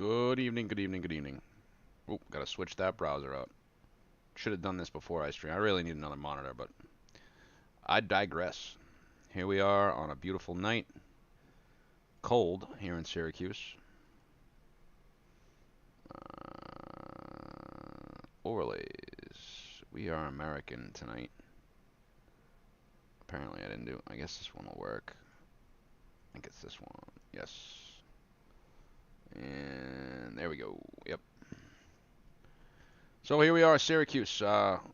Good evening, good evening, good evening. Oop, gotta switch that browser out. Should have done this before I stream. I really need another monitor, but I digress. Here we are on a beautiful night. Cold here in Syracuse. Overlays. We are American tonight. Apparently I didn't do... I guess this one will work. I think it's this one. Yes. And there we go. Yep. So here we are, Syracuse.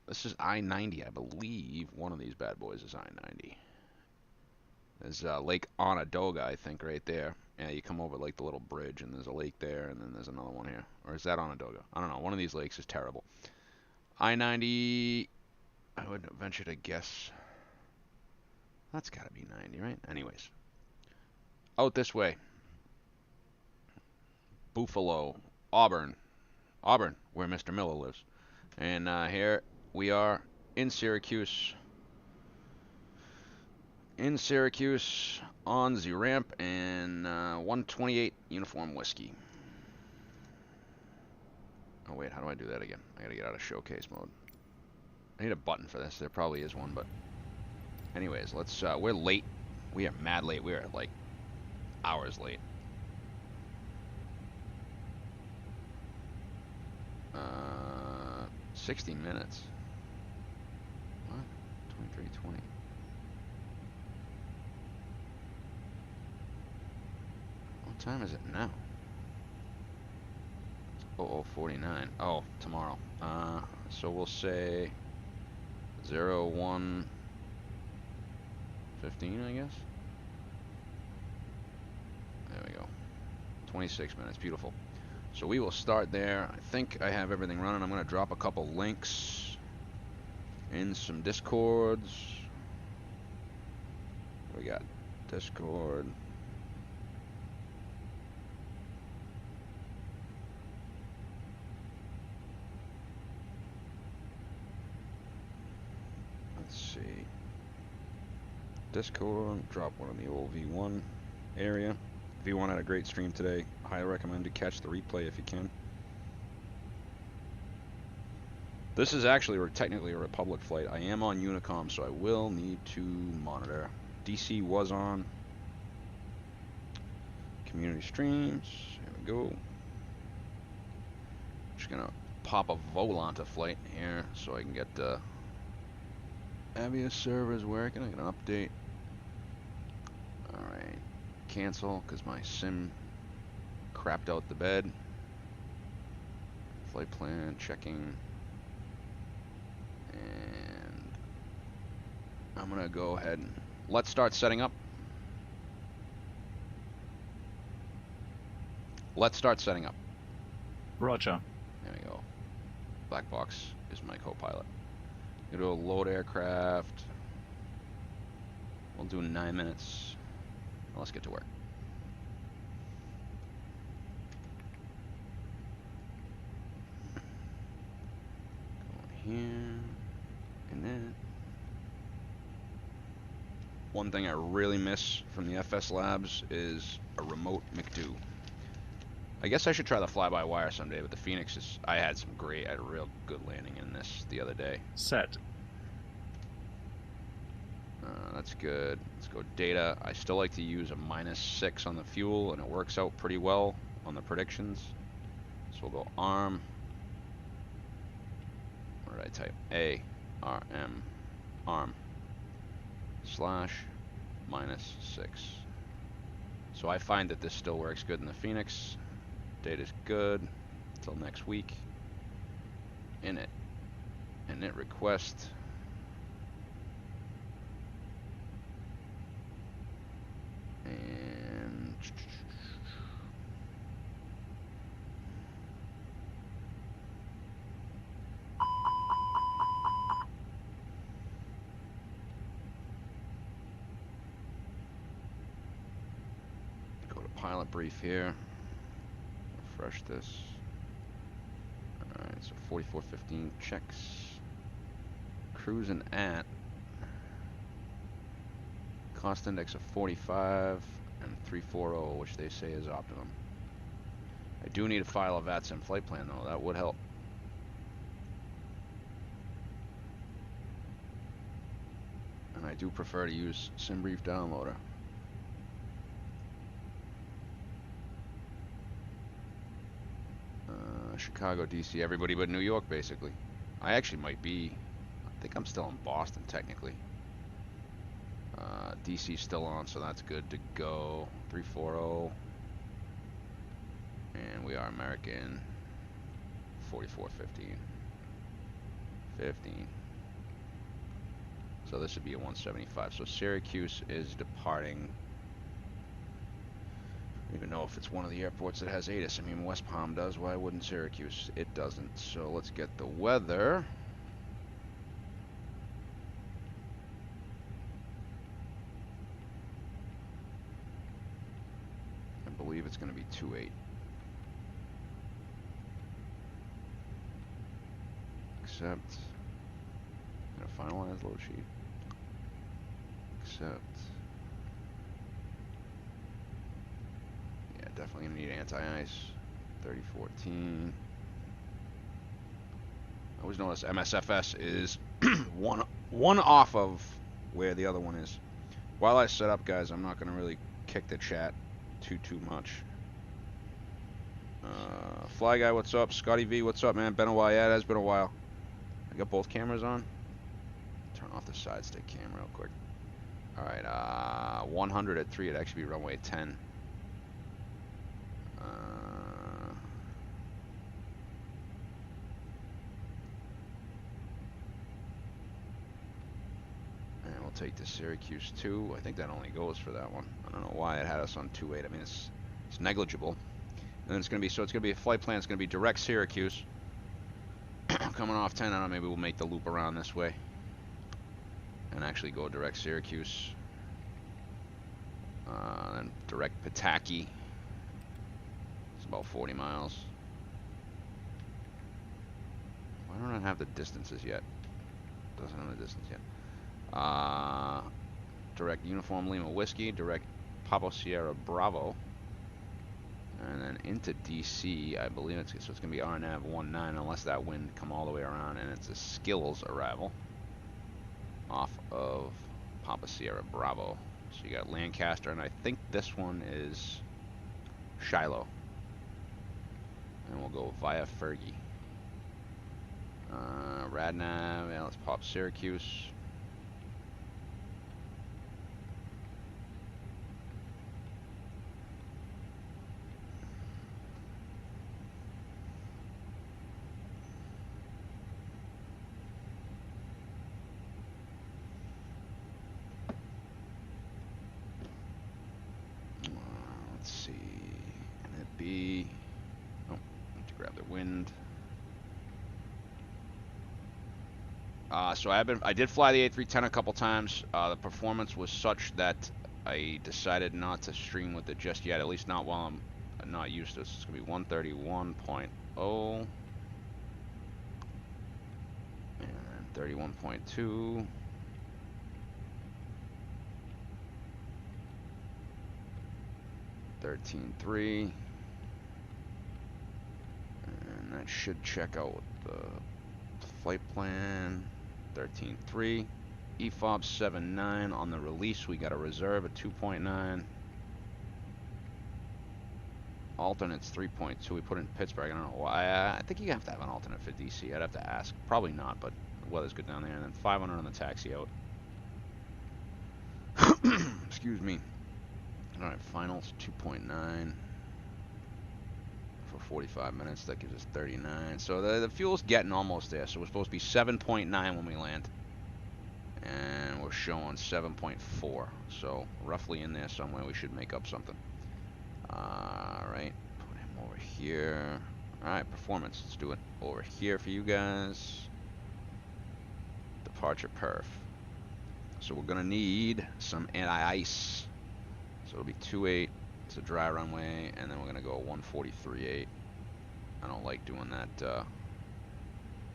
This is I-90, I believe. One of these bad boys is I-90. There's Lake Onondaga, I think, right there. Yeah, you come over like the little bridge, and there's a lake there, and then there's another one here. Or is that Onondaga? I don't know. One of these lakes is terrible. I-90, I would venture to guess. That's got to be 90, right? Anyways. Out this way. Buffalo, Auburn, where Mr. Miller lives. And here we are in Syracuse. In Syracuse on the ramp and 128 uniform whiskey. Oh wait, how do I do that again? I gotta get out of showcase mode. I need a button for this. There probably is one, but anyways, let's we're late. We are mad late. We are like hours late. 60 minutes. What? 23:20. What time is it now? It's 00:49. Oh, tomorrow. So we'll say 01:15, I guess. There we go. 26 minutes. Beautiful. So we will start there. I think I have everything running. I'm going to drop a couple links in some Discords. We got Discord. Let's see. Discord. Drop one in the old V1 area. V1 had a great stream today. Highly recommend to catch the replay if you can. This is actually technically a Republic flight. I am on Unicom, so I will need to monitor. DC was on. Community streams. Here we go. Just gonna pop a Volanta flight here so I can get the Avia servers working. I get an update. Alright. Cancel because my sim crapped out the bed. Flight plan checking, and I'm gonna go ahead and let's start setting up. Let's start setting up. Roger. There we go. Black box is my co-pilot. Gonna do a load aircraft. We'll do 9 minutes. Let's get to work. Going here, and then one thing I really miss from the FS Labs is a remote McDo. I guess I should try the fly-by-wire someday, but the Phoenix is... I had a real good landing in this the other day. Set. That's good. Let's go data. I still like to use a -6 on the fuel, and it works out pretty well on the predictions. So we'll go ARM. What did I type? ARM. ARM. /-6. So I find that this still works good in the Phoenix. Data's good until next week. Init request. And go to pilot brief here. Refresh this. Alright, so 4415 checks. Cruising at cost index of 45 and 340, which they say is optimum. I do need to file a VATSIM flight plan though. That would help. And I do prefer to use SimBrief Downloader. Chicago, DC, everybody but New York, basically. I actually might be. I think I'm still in Boston, technically. DC's still on, so that's good to go. 340. And we are Merican. 4415. 15. So this would be a 175. So Syracuse is departing. I don't even know if it's one of the airports that has ATIS. I mean, West Palm does. Why wouldn't Syracuse? It doesn't. So let's get the weather. I believe it's going to be 28. Accept. Gonna finalize load sheet. Accept. Yeah, definitely gonna need anti-ice. 3014. I always notice MSFS is one off of where the other one is. While I set up, guys, I'm not gonna really kick the chat too much. Fly Guy, what's up? Scotty V, what's up, man? Been a while. Yeah, it has been a while. I got both cameras on. Turn off the side stick cam real quick. Alright, 100 at 3, it'd actually be runway 10. And we'll take the Syracuse 2. I think that only goes for that one. I don't know why it had us on 28. I mean, it's negligible. And then it's going to be a flight plan. It's going to be direct Syracuse. Coming off 10, I don't know, maybe we'll make the loop around this way. And actually go direct Syracuse. Then direct Pataki. It's about 40 miles. Why don't I have the distances yet? Doesn't have the distance yet. Direct Uniform Lima Whiskey, direct Papa Sierra Bravo. And then into DC, I believe so it's going to be RNAV 19 unless that wind come all the way around, and it's a Skills arrival off of Papa Sierra Bravo. So you got Lancaster, and I think this one is Shiloh. And we'll go via Fergie. Radnav, yeah, let's pop Syracuse. Let's see, can it be, oh, need to grab the wind. So I did fly the A310 a couple times. The performance was such that I decided not to stream with it just yet, at least not while I'm not used to it. It's going to be 131.0 and 31.2. $13.3, and that should check out with the flight plan. 13.3, EFOB 7.9 on the release. We got a reserve at 2.9. Alternates 3.2. We put in Pittsburgh. I don't know why. I think you have to have an alternate for DC. I'd have to ask. Probably not, but the weather's good down there. And then 500 on the taxi out. Excuse me. All right, finals 2.9 for 45 minutes. That gives us 39. So the fuel's getting almost there. So we're supposed to be 7.9 when we land, and we're showing 7.4. So roughly in there somewhere. We should make up something. All right, put him over here. All right, performance. Let's do it over here for you guys. Departure perf. So we're gonna need some anti-ice. So it'll be 2.8, it's a dry runway, and then we're gonna go 143.8. I don't like doing that, I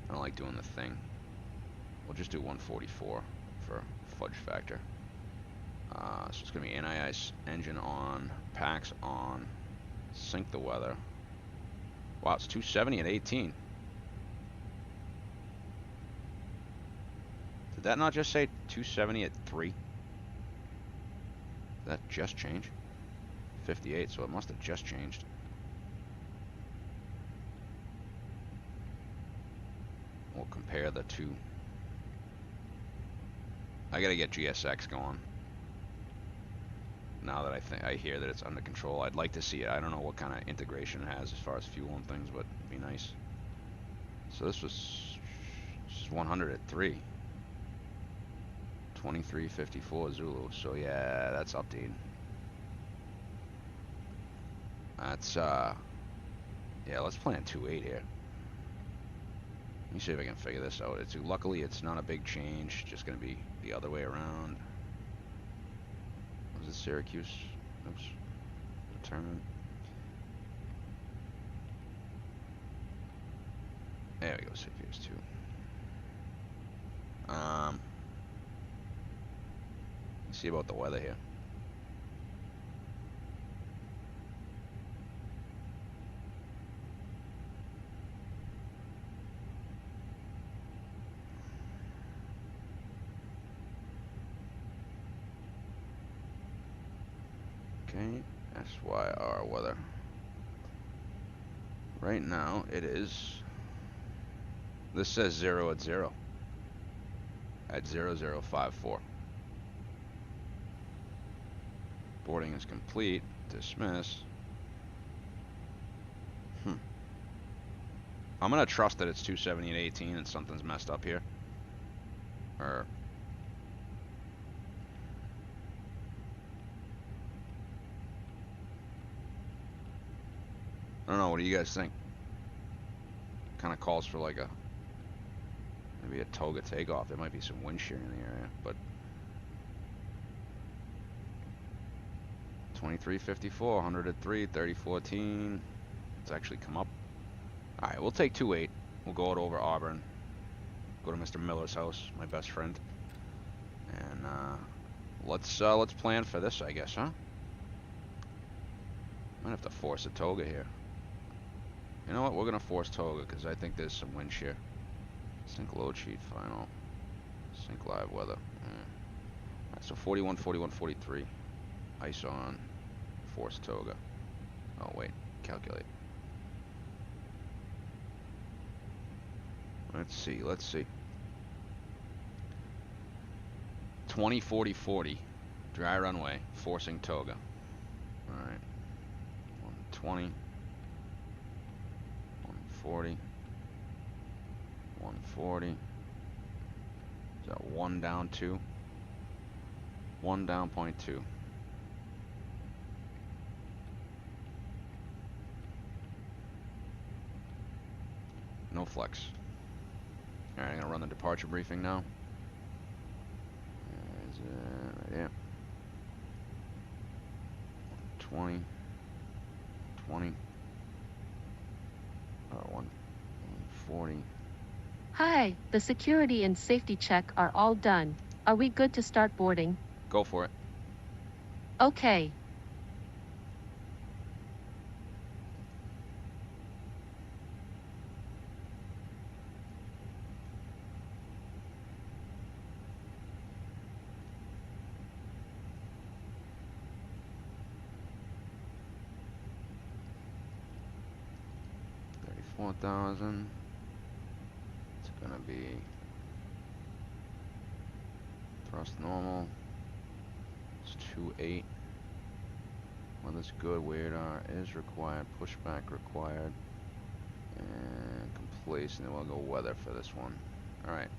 don't like doing the thing. We'll just do 144 for fudge factor. So it's gonna be anti-ice, engine on, packs on, sync the weather. Wow, it's 270 at 18. Did that not just say 270 at 3? Did that just change? 58, so it must have just changed. We'll compare the two. I gotta get GSX going. Now that I hear that it's under control, I'd like to see it. I don't know what kind of integration it has as far as fuel and things, but it'd be nice. So this was 100 at 3. 2354 Zulu. So yeah, that's updated. That's yeah, let's plan 28 here. Let me see if I can figure this out. Luckily it's not a big change, just gonna be the other way around. Was it Syracuse? Oops. Determine. There we go, Syracuse 2. Let's see about the weather here. Okay, KSYR weather. Right now it is. This says 0 at 0. At 0054. Boarding is complete. Dismiss. I'm gonna trust that it's 270 and 18 and something's messed up here. Or I don't know, what do you guys think? Kinda calls for like maybe a toga takeoff. There might be some wind shear in the area, but 2354, 100 at 3, 3014. It's actually come up. Alright, we'll take 28. We'll go out over Auburn. Go to Mr. Miller's house, my best friend. And let's plan for this, I guess, huh? Might have to force a toga here. You know what? We're gonna force toga because I think there's some wind shear. Sync load sheet final. Sync live weather. Alright, so 41, 41, 43. Ice on. Force toga. Oh wait, calculate. Let's see. 20, 40, 40. Dry runway. Forcing toga. Alright. 120. 140. 140. Is that 1 down 2? 1 down 0.2. No flex. Alright, I'm gonna run the departure briefing now. There's right here. 20. 20. 140. Hi, the security and safety check are all done. Are we good to start boarding? Go for it. Okay. $34,000. It's gonna be thrust normal. It's 2.8. Weather's good. Weird R is required. Pushback required. And complete. And then we'll go weather for this one. All right.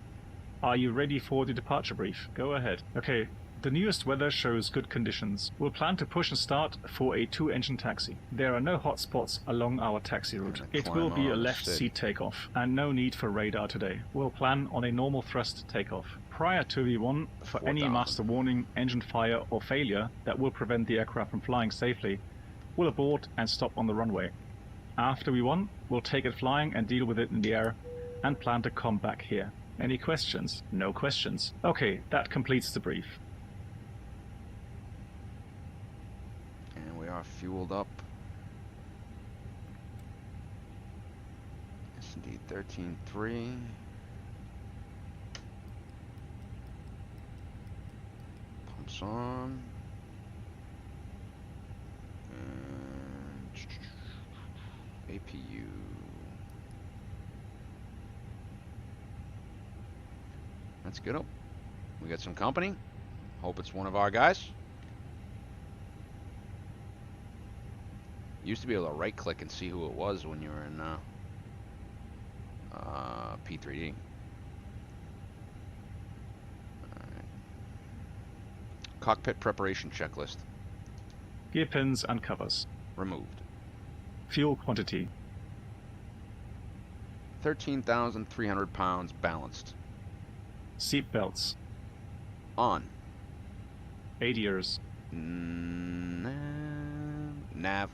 Are you ready for the departure brief? Go ahead. Okay, the newest weather shows good conditions. We'll plan to push and start for a 2-engine taxi. There are no hot spots along our taxi route. It will be a left seat takeoff, and no need for radar today. We'll plan on a normal thrust takeoff. Prior to V1, for any master warning, engine fire or failure that will prevent the aircraft from flying safely, we'll abort and stop on the runway. After V1, we'll take it flying and deal with it in the air, and plan to come back here. Any questions? No questions. Okay, that completes the brief. And we are fueled up. S&D 13.3. Pumps on. And APU. That's good. Oh, we got some company. Hope it's one of our guys. Used to be able to right click and see who it was when you were in P3D. Alright. Cockpit preparation checklist. Gear pins and covers. Removed. Fuel quantity. 13,300 pounds balanced. Seat belts. On. ADIRS. Nav.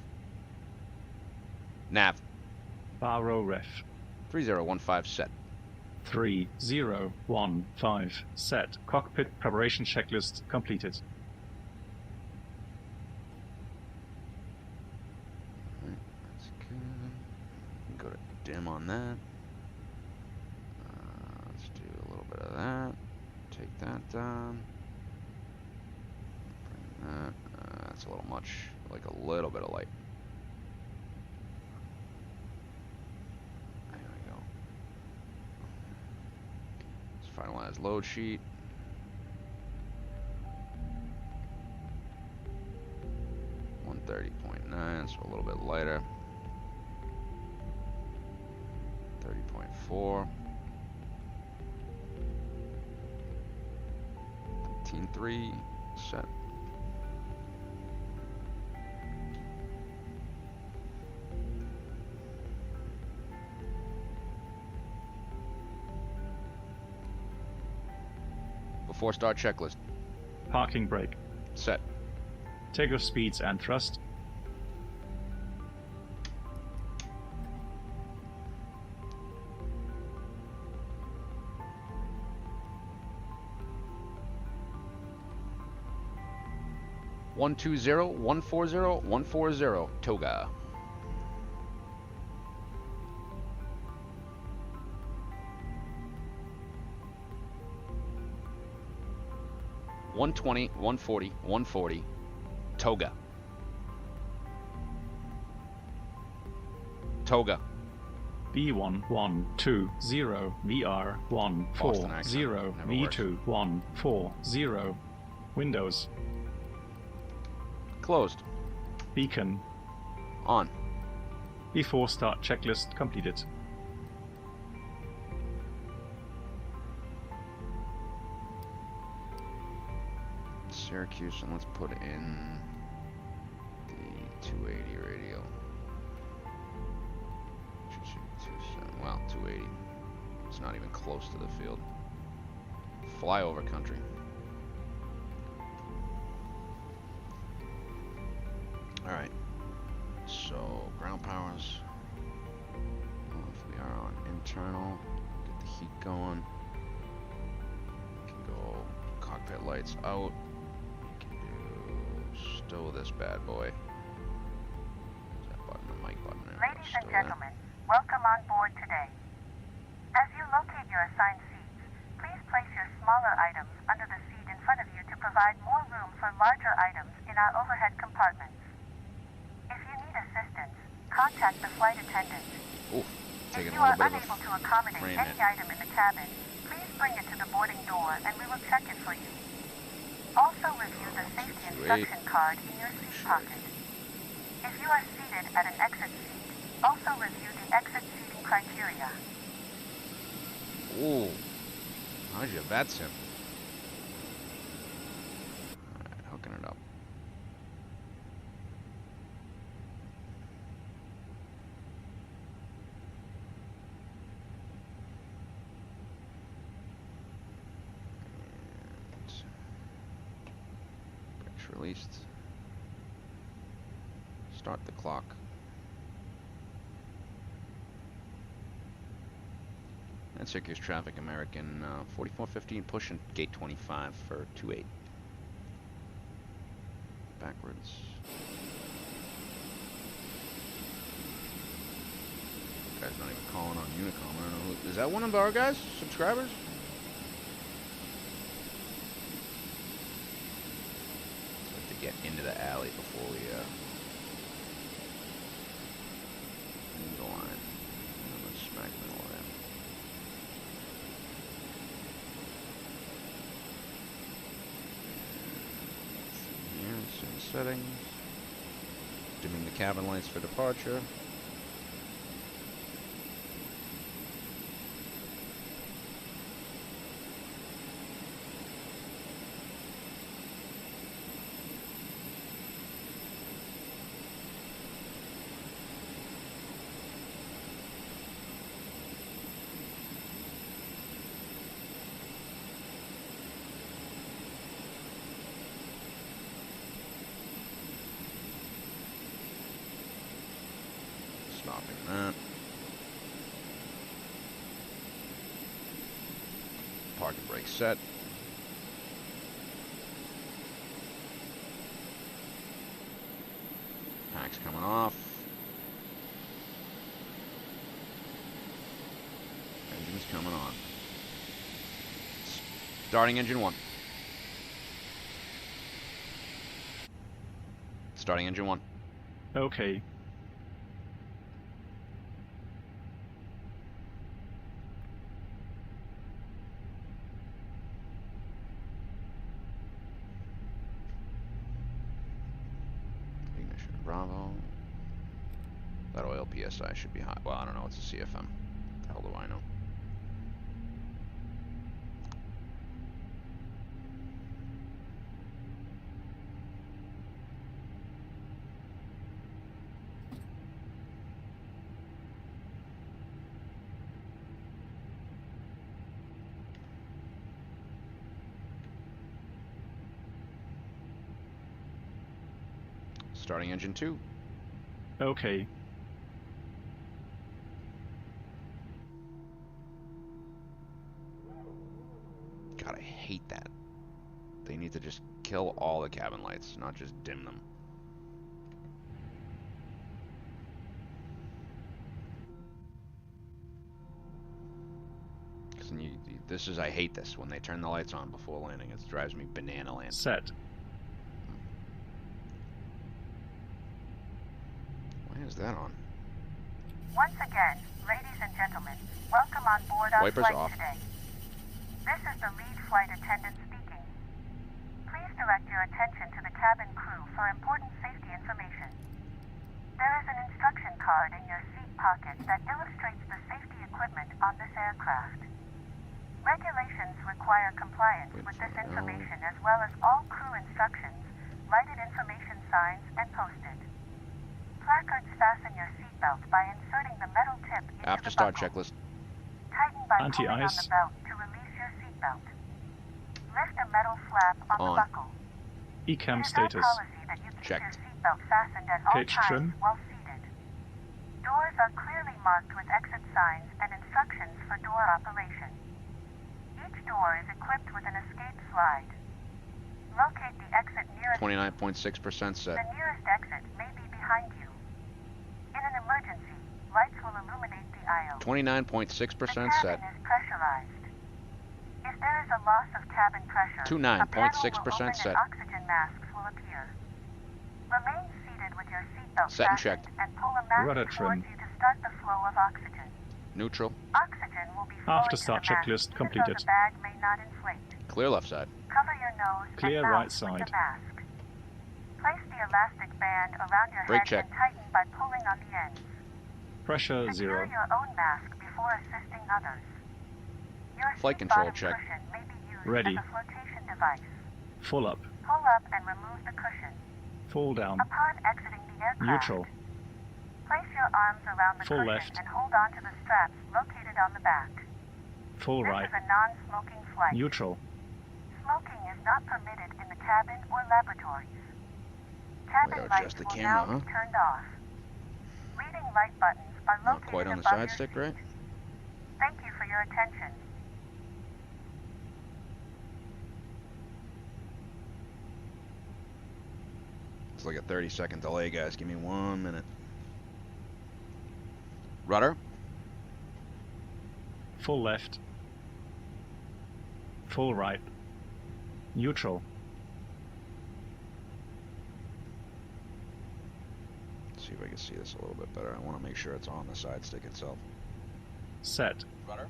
Nav. Bar row ref. 3015 set. 3015 set. Cockpit preparation checklist completed. Alright, that's good. Go to dim on that. Let's do a little bit of that. Take that down. Bring that. That's a little much. Like a little bit of light. There we go. Let's finalize load sheet. .9, so a little bit lighter. 30.4. 13.3 set. Before start checklist. Parking brake. Set. Takeoff speeds and thrust. One 140 Toga. One 140 Toga. Toga. B1120 VR140 V2140 Windows. Closed. Beacon. On. Before start checklist completed. Syracuse, and let's put in the 280 radio. Well, 280. It's not even close to the field. Flyover country. Alright. So, ground powers. Well, if we are on internal, get the heat going. We can go cockpit lights out. We can do stow this bad boy. Where's that button? The mic button there. Ladies and gentlemen, welcome on board today. As you locate your assigned seats, please place your smaller items under the seat in front of you to provide more room for larger items in our overhead compartments. If you need assistance, contact the flight attendant. Oof, If taking you a are little bit of unable to a accommodate frame any hit. item in the cabin, please bring it to the boarding door and we will check it for you. Also review the safety instruction card in your seat pocket. If you are seated at an exit seat, also review the exit seating criteria. Ooh, how's your vet sim? Alright, hooking it up. Brakes released. Start the clock. And Syracuse traffic, Merican 4415 pushing gate 25 for 28. Backwards. Guys It's not even calling on Unicom. I don't know who. Is that one of our guys? Subscribers? Have to get into the alley before we move the line. And then let's smack middle of them. Here, same settings. Dimming the cabin lights for departure. Stopping that. Parking brake set. Pack's coming off. Engine's coming on. Starting engine 1. Starting engine 1. Okay. Ignition Bravo. That oil PSI should be high. Well, I don't know. It's a CFM. The hell do I know? Starting engine 2. Okay. God, I hate that. They need to just kill all the cabin lights, not just dim them. I hate this when they turn the lights on before landing. It drives me banana land. Set. Why is that on? Once again, ladies and gentlemen, welcome on board our Wipers flight off. today. This is the lead flight attendant speaking. Please direct your attention to the cabin crew for important safety information. There is an instruction card in your seat pocket that illustrates the safety equipment on this aircraft. Regulations require compliance with this information as well as all crew instructions, lighted information signs, and posted. Placards fasten your seatbelt by inserting the metal tip into After the start buckle. checklist. Tighten by pulling on Anti-ice. the belt to release your seatbelt. Lift a metal flap on the buckle. Ecam It is status. our policy that you keep your Checked. seatbelt fastened at all Pitch times trim. while seated. Doors are clearly marked with exit signs and instructions for door operation. Each door is equipped with an escape slide. Locate the exit nearest. 29.6% set. The nearest exit may be behind you. In an emergency, lights will illuminate the aisle. 29.6% The set. cabin is pressurized. If there is a loss of cabin pressure, 29.6% a set. and oxygen masks will appear. Remain seated with your seatbelt Set and fastened checked. and pull a mask Rudder towards trim. you to start the flow of oxygen. Neutral. Oxygen will be flowing After to start the mask checklist even completed. though the bag may not inflate. Clear left side. Cover your nose Clear and mouth right with side. the mask. Place the elastic band around your Brake head check. and tighten by pulling on the ends. Pressure Secure 0. your own mask before assisting others. Your Flight seat control bottom check. cushion may be used Ready. as a flotation device. Full up. Pull up and remove the cushion. Fall down. Upon exiting the aircraft, Neutral. place your arms around the Full cushion left. and hold on to the straps located on the back. Full This right. is a non-smoking flight. Neutral. Smoking is not permitted in the cabin or laboratories. Cabin Way to lights adjust the will camera, now be huh? turned off. Leading light buttons are Not located quite on the above side your stick, seat. right? Thank you for your attention. It's like a 30-second delay, guys. Give me 1 minute. Rudder. Full left. Full right. Neutral. Let's see if I can see this a little bit better. I want to make sure it's on the side stick itself. Set. Rudder.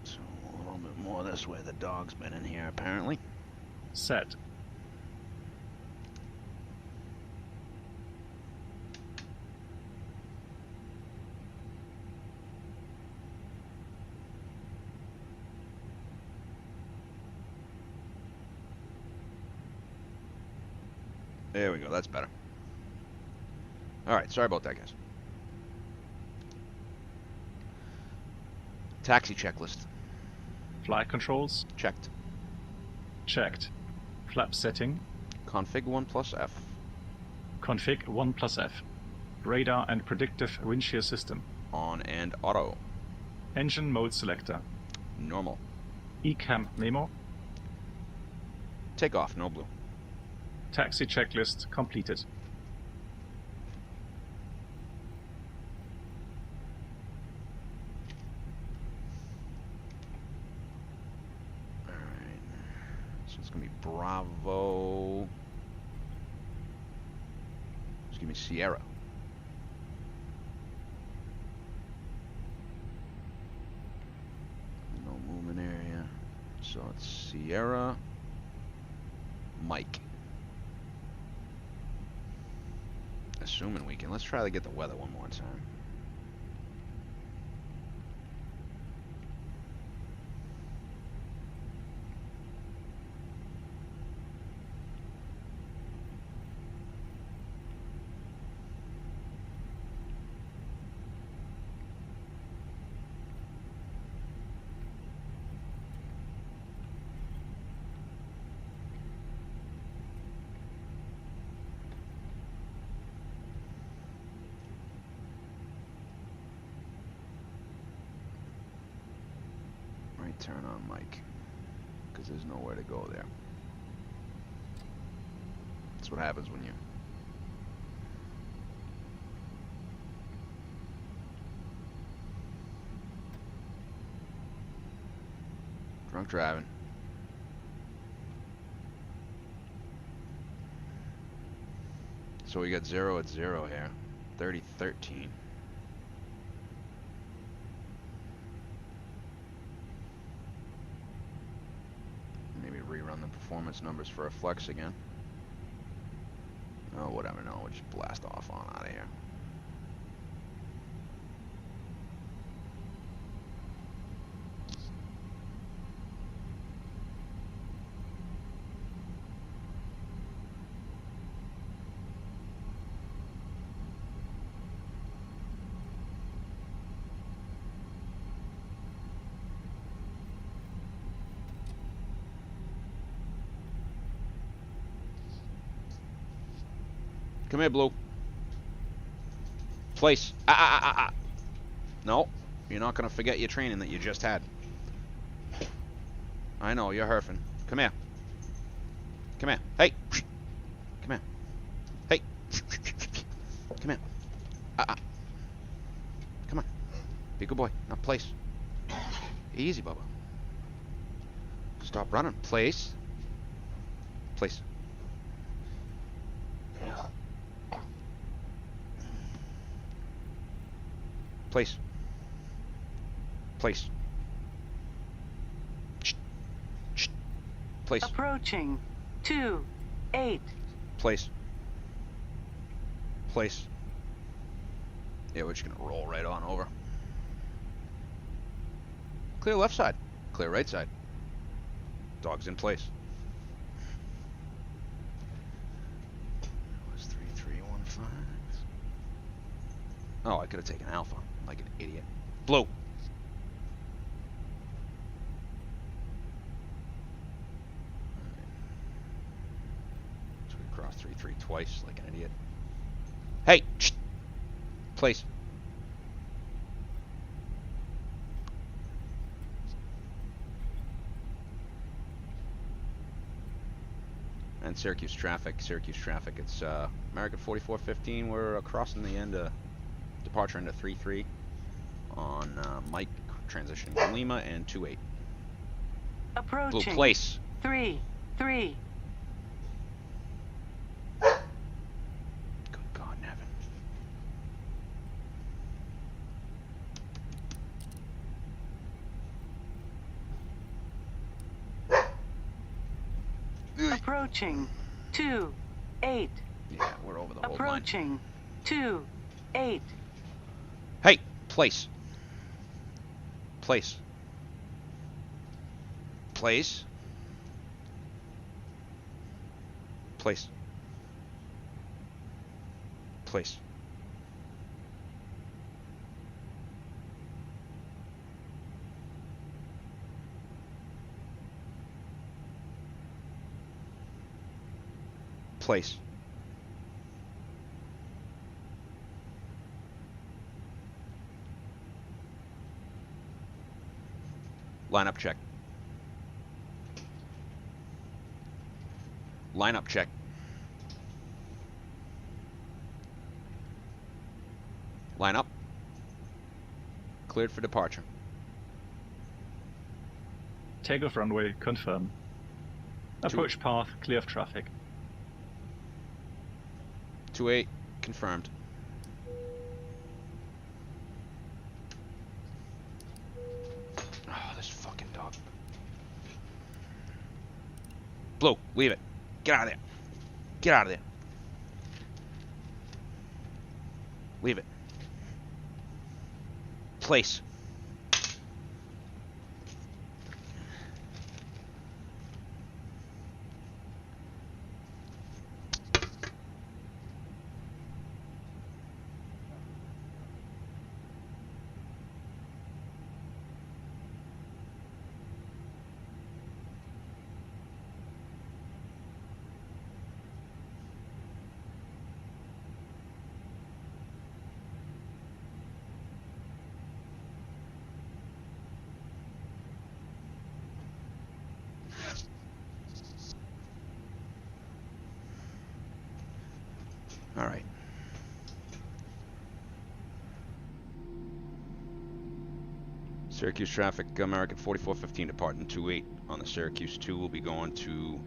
So a little bit more this way. The dog's been in here apparently. Set. There we go, that's better. Alright, sorry about that, guys. Taxi checklist. Flight controls. Checked. Checked. Flap setting. Config 1 plus F. Config 1 plus F. Radar and predictive wind shear system. On and auto. Engine mode selector. Normal. ECAM Memo. Take off, no blue. Taxi checklist completed. Alright. So it's gonna be Bravo. Just give me Sierra. No movement area. So it's Sierra. Mike. Assuming we can. Let's try to get the weather one more time. Turn on mic, because there's nowhere to go there. That's what happens when you drunk driving. So we got 0 at 0 here. 30-13. Rerun the performance numbers for a flex again. Oh, whatever, no, we'll just blast off on out of here. Come here, Blue. Place. No, you're not going to forget your training that you just had. I know, you're herfing. Come here. Come here. Hey. Come here. Hey. Come here. Come on. Be a good boy. Now, place. Easy, Bubba. Stop running. Place. Place. Place. Place. Place. Approaching. 2-8. Place. Place. Yeah, we're just gonna roll right on over. Clear left side. Clear right side. Dog's in place. It was 3315. Oh, I could have taken Alpha. Like an idiot. Blue. So we crossed 3-3 twice like an idiot. Hey! Shh. Place. and Syracuse traffic. Syracuse traffic. It's Merican 4415. We're crossing the end of departure into 33 on Mike transitioning to Lima and 28. Approaching. Blue place. 3-3. Good God, Nevin. Approaching. 2-8. Yeah, we're over the whole line. Approaching. 2-8. Hey, place. Place. Place. Place. Place. Place. Lineup check. Lineup check. Line up. Cleared for departure. Takeoff runway confirmed. Approach path clear of traffic. 28 confirmed. Oh, this fucking dog. Blue, leave it. Get out of there. Get out of there. Leave it. Place. All right. Syracuse traffic, American 4415 departing 28 on the Syracuse 2 will be going to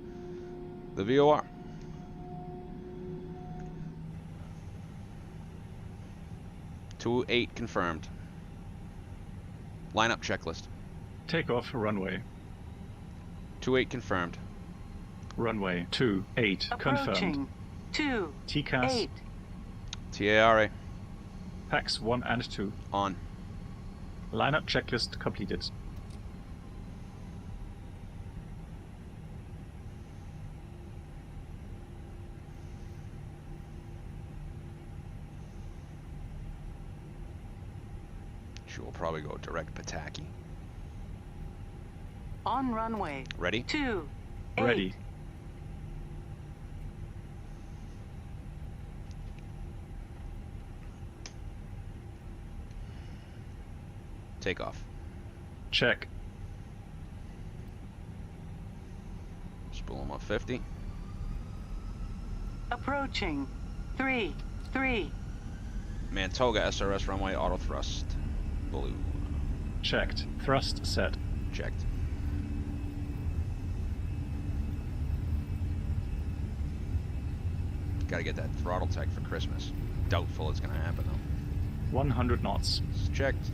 the VOR. Two 8 confirmed. Lineup checklist. Takeoff runway. 28 confirmed. Runway 28 confirmed. Approaching. 2-8. TCAS, TARA PAX 1 and 2. on. Lineup checklist completed. She will probably go direct Pataki. On runway. Ready? 2-8. Ready. Takeoff. Check. Spool 150. Approaching. 3-3. Mantoga SRS runway auto thrust. Blue. Checked. Thrust set. Checked. Gotta get that throttle tech for Christmas. Doubtful it's gonna happen though. 100 knots. It's checked.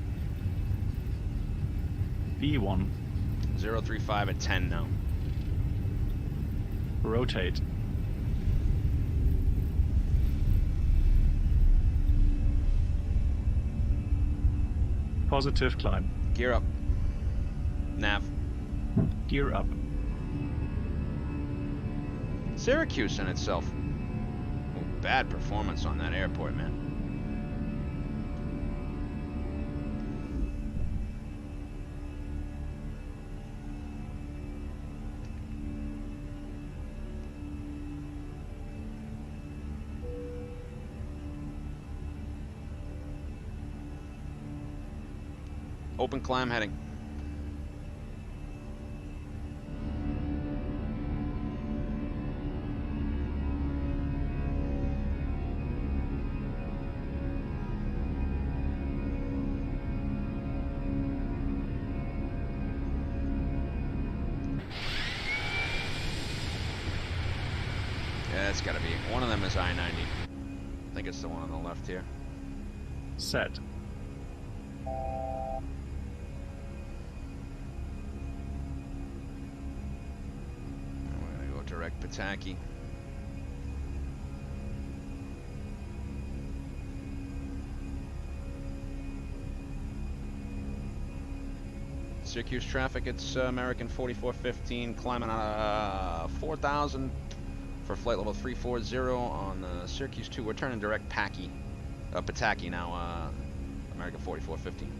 V1. 035 at 10 now. Rotate. Positive climb. Gear up. Nav. Gear up. Syracuse in itself. Oh, bad performance on that airport, man. Open climb heading. That's gotta be, one of them is I-90. I think it's the one on the left here. Set. We're gonna go direct Pataki. Syracuse traffic, it's Merican 4415 climbing 4,000 for flight level 340 on Syracuse 2. We're turning direct Pataki now, American 4415.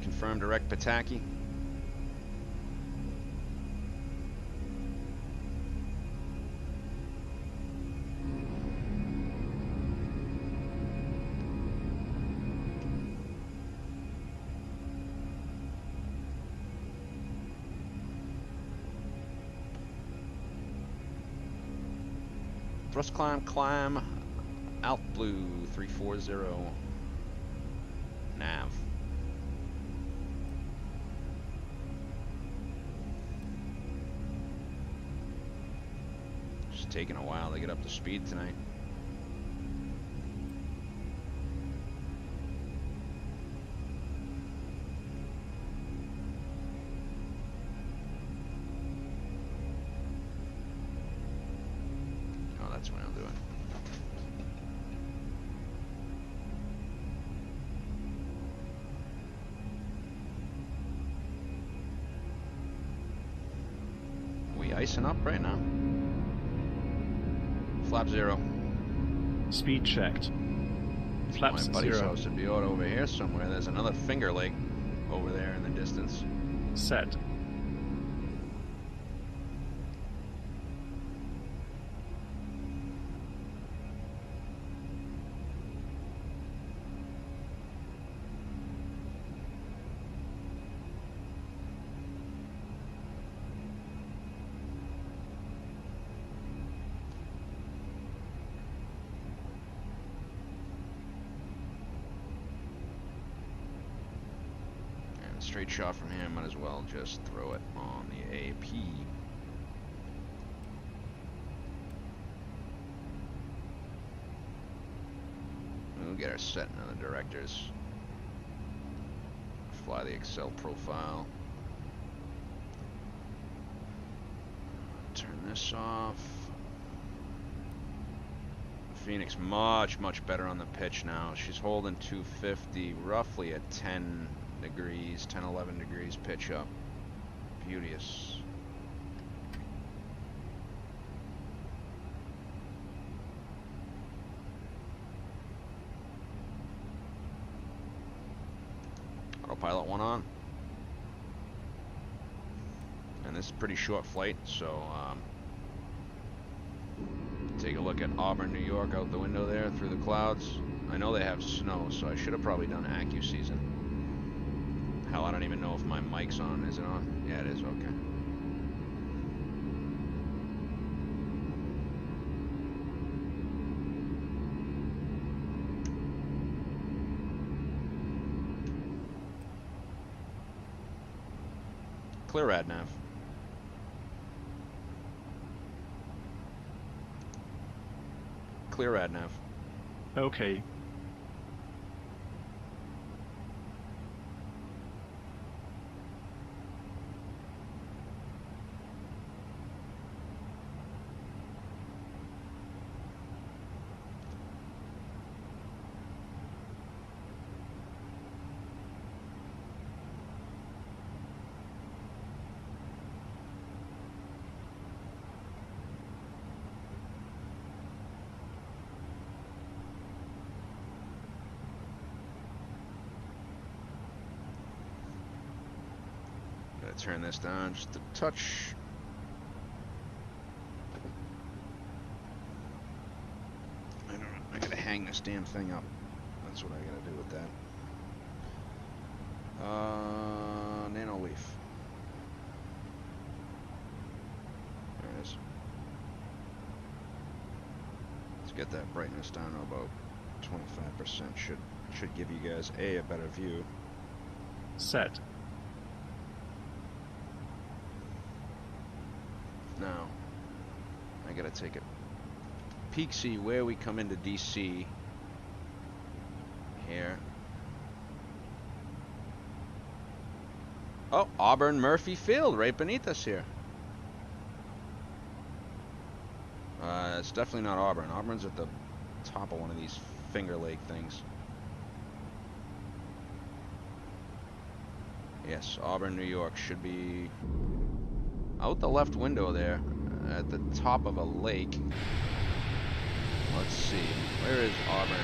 Confirm direct Pataki. Thrust climb, Alt Blue 340, nav. Just taking a while to get up to speed tonight. That's what I'll do it. We icing up right now? Flap 0. Speed checked. Flaps My buddy's 0. house would be over here somewhere. There's another Finger Lake over there in the distance. Set. Straight shot from him, might as well just throw it on the AP. We'll get our set in the directors. Fly the Excel profile. Turn this off. Phoenix much better on the pitch now. She's holding 250 roughly at 10 degrees, 10-11 degrees pitch up. Beauteous. Autopilot 1 on. And this is a pretty short flight, so take a look at Auburn, New York out the window there through the clouds. I know they have snow, so I should have probably done AccuSeason. Hell, I don't even know if my mic's on. Is it on? Yeah, it is. Okay. Clear rad nav. Clear rad nav. Okay. Turn this down just a touch. I gotta hang this damn thing up. That's what I gotta do with that. Nano leaf. There it is. Let's get that brightness down to about 25%. Should give you guys a better view. Set. Now, I gotta take a peek, see where we come into DC. Here. Oh, Auburn Murphy Field right beneath us here. It's definitely not Auburn. Auburn's at the top of one of these Finger Lake things. Yes, Auburn, New York should be out the left window there at the top of a lake. Let's see. Where is Auburn?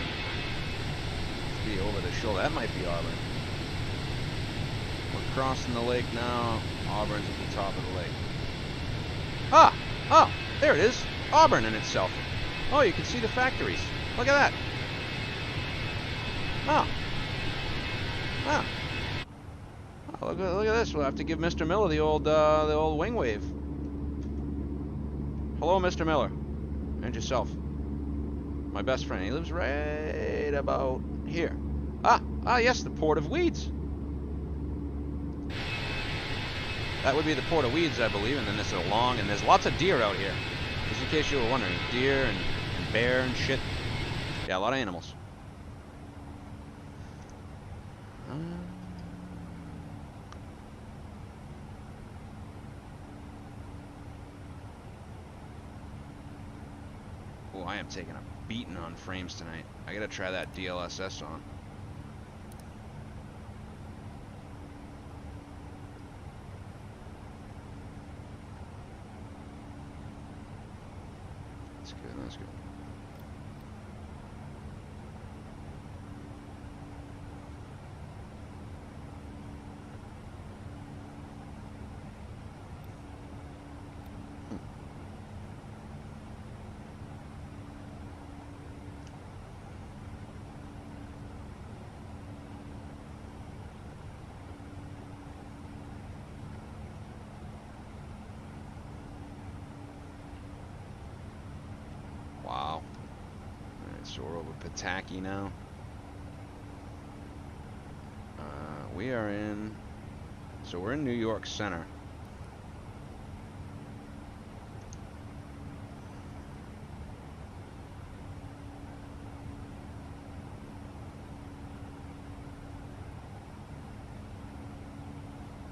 Let's be over the shoulder. That might be Auburn. We're crossing the lake now. Auburn's at the top of the lake. Ah! Oh! There it is. Auburn in itself. Oh, you can see the factories. Look at that. Oh. Oh. Oh, look at this. We'll have to give Mr. Miller the old wing wave. Hello, Mr. Miller. And yourself. My best friend. He lives right about here. Ah, yes, the Port of Weeds. That would be the Port of Weeds, I believe, and then this is long, and there's lots of deer out here. Just in case you were wondering. Deer and bear and shit. Yeah, a lot of animals. Oh, I am taking a beating on frames tonight. I gotta try that DLSS on. That's good, that's good. Wow. Alright, so we're over Pataki now. We are in... So we're in New York Center.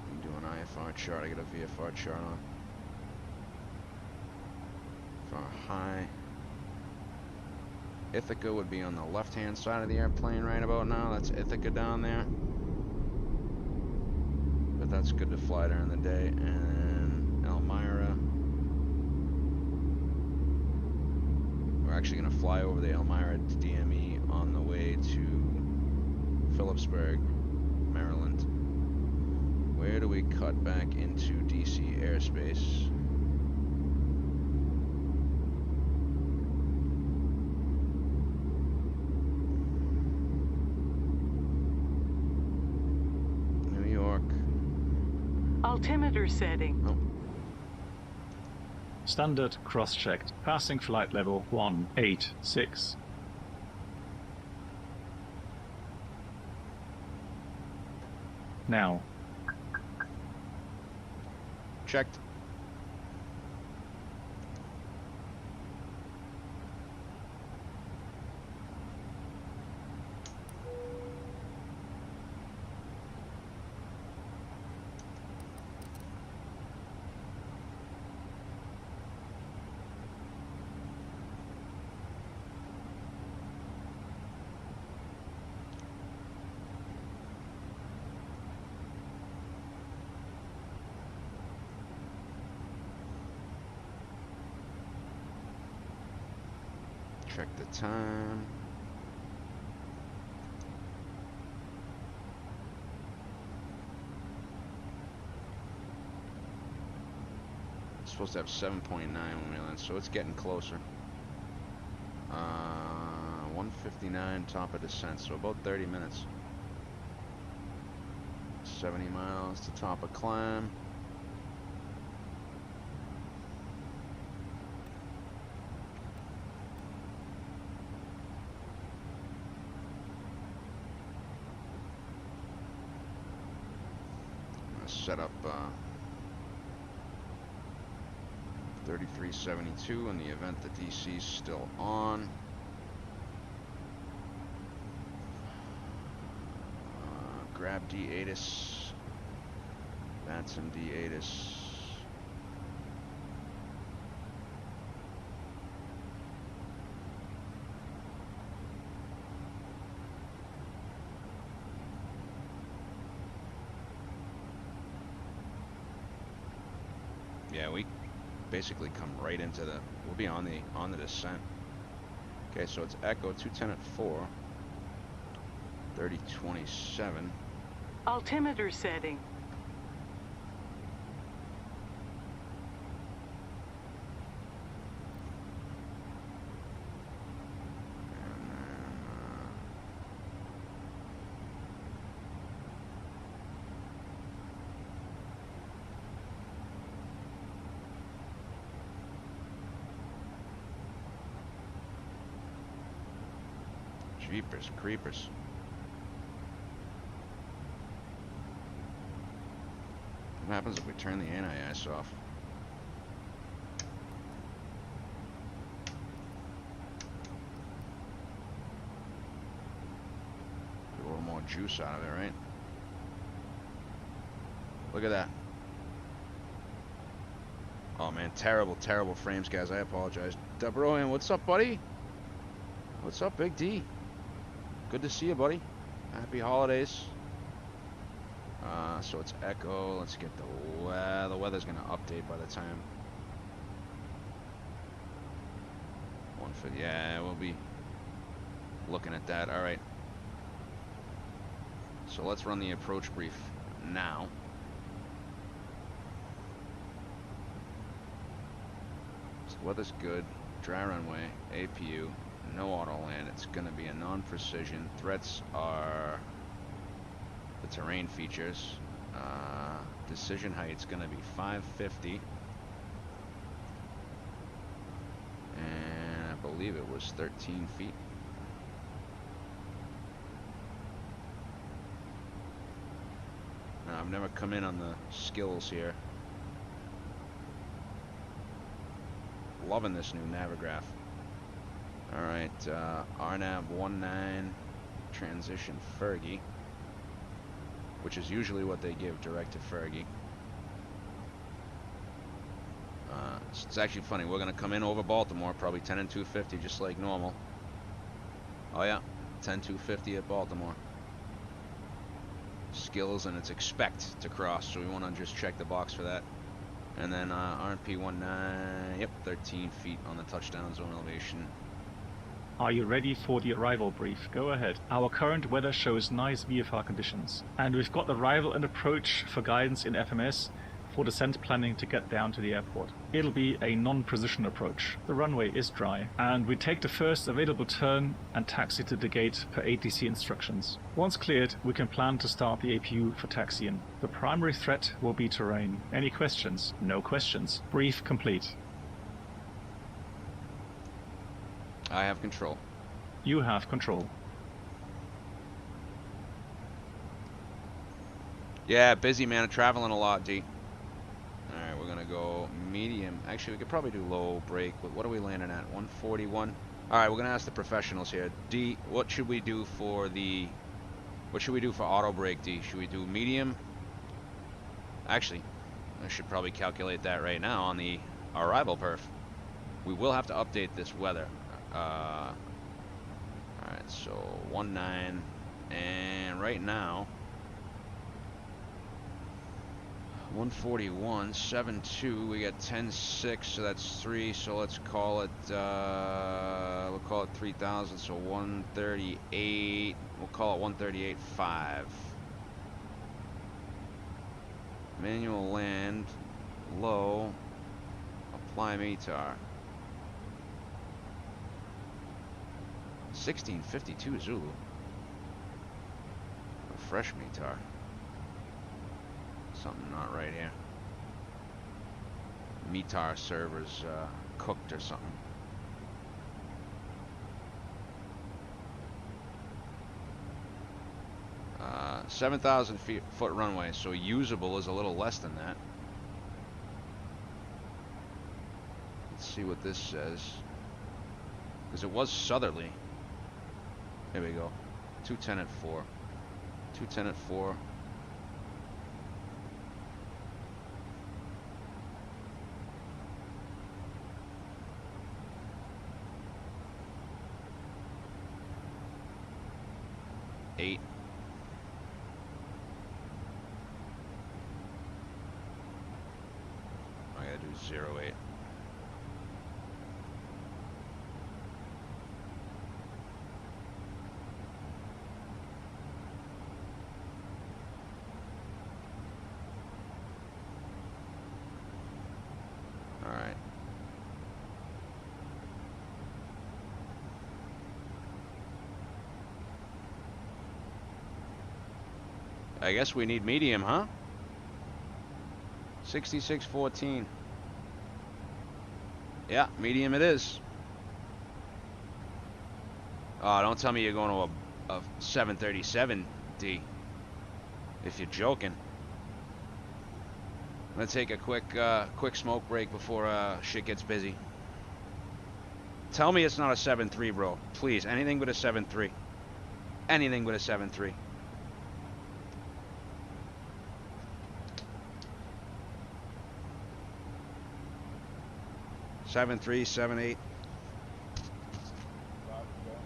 I'm doing IFR chart. I got a VFR chart on. Far high. Ithaca would be on the left-hand side of the airplane right about now. That's Ithaca down there. But that's good to fly during the day. And Elmira. We're actually going to fly over the Elmira DME on the way to Phillipsburg, Maryland. Where do we cut back into DC airspace? Altimeter setting. Oh. Standard cross-checked. Passing flight level 186. Now. Checked. Check the time. It's supposed to have 7.9 when we land, so it's getting closer. 159 top of descent, so about 30 minutes. 70 miles to top of climb. set up 3372 in the event that DC's still on. Grab D8. Bantam D8. Yeah, we basically come right into the, we'll be on the descent. Okay, so it's Echo 210 at 4, 3027. Altimeter setting. And then, Jeepers creepers. What happens if we turn the anti-ice off? Get a little more juice out of it, right? Look at that. Oh man, terrible, terrible frames, guys. I apologize. Debroyan, what's up, buddy? What's up, Big D? Good to see you, buddy. Happy holidays. So it's Echo. Let's get the weather's gonna update by the time. 150. Yeah, we'll be looking at that. All right. So let's run the approach brief now. So weather's good. Dry runway. APU. No auto land. It's gonna be a non-precision. Threats are the terrain features. Decision height's gonna be 550, and I believe it was 13 feet. Now, I've never come in on the skills here. Loving this new Navigraph. All right, RNAV 19 transition Fergie, which is usually what they give direct to Fergie. It's actually funny. We're gonna come in over Baltimore, probably 10 and 250, just like normal. Oh yeah, 10 250 at Baltimore. Skills, and it's expect to cross, so we want to just check the box for that. And then RNP 19, yep, 13 feet on the touchdown zone elevation. Are you ready for the arrival brief? Go ahead. Our current weather shows nice VFR conditions, and we've got arrival and approach for guidance in FMS for descent planning to get down to the airport. It'll be a non-precision approach. The runway is dry, and we take the first available turn and taxi to the gate per ATC instructions. Once cleared, we can plan to start the APU for taxiing. The primary threat will be terrain. Any questions? No questions. Brief complete. I have control. You have control. Yeah, busy, man. Traveling a lot, D. Alright, we're going to go medium. Actually, we could probably do low brake, but what are we landing at? 141? Alright, we're going to ask the professionals here. D, what should we do for auto brake, D? Should we do medium? Actually, I should probably calculate that right now on the arrival perf. We will have to update this weather. Alright, so 19, and right now 141.72. We got 10.6, so that's 3. So let's call it we'll call it 3,000. So 138. We'll call it 138.5. Manual land, low, apply METAR. 1652 Zulu. Refresh METAR. Something not right here. METAR server's cooked or something. 7,000 foot runway, so usable is a little less than that. Let's see what this says. Because it was southerly. Here we go. 210 at 4. 210 at 4. Eight. I gotta do 0.8. All right. I guess we need medium, huh? 6614. Yeah, medium it is. Oh, don't tell me you're going to a 737D. If you're joking. I'm gonna take a quick smoke break before shit gets busy. Tell me it's not a 7.3, bro. Please, anything but a 7.3. Anything but a 7.3.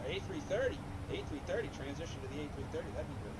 A330. A330. Transition to the A330. That'd be good.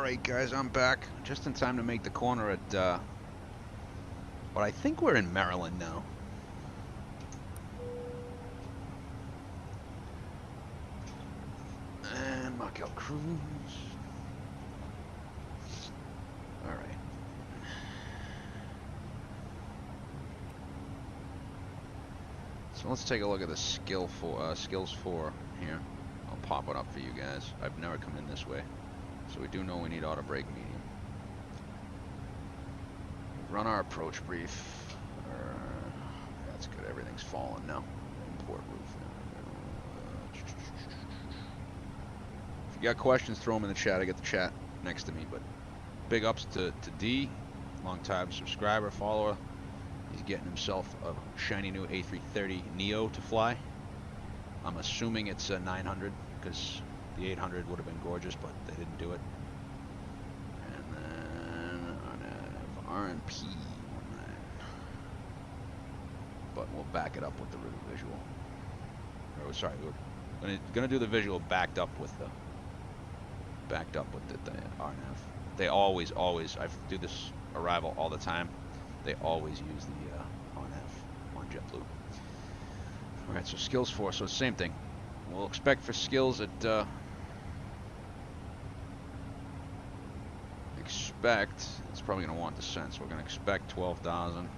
Alright guys, I'm back. Just in time to make the corner at, what I think we're in Maryland now. And mark out cruise. Alright. So let's take a look at the skills 4 here. I'll pop it up for you guys. I've never come in this way. So we do know we need auto brake medium. Run our approach brief. That's good, everything's falling now. Import roof. If you got questions, throw them in the chat. I get the chat next to me. But big ups to D, long time subscriber, follower. He's getting himself a shiny new A330 Neo to fly. I'm assuming it's a 900 because the 800 would have been gorgeous, but they didn't do it. And then I have RNP 19. But we'll back it up with the visual. Or sorry, we're gonna do the visual backed up with the RNF. They always I do this arrival all the time. They always use the RNF on JetBlue. Alright, so skills 4, so it's the same thing. We'll expect for skills at it's probably going to want descent, so we're going to expect 12,000.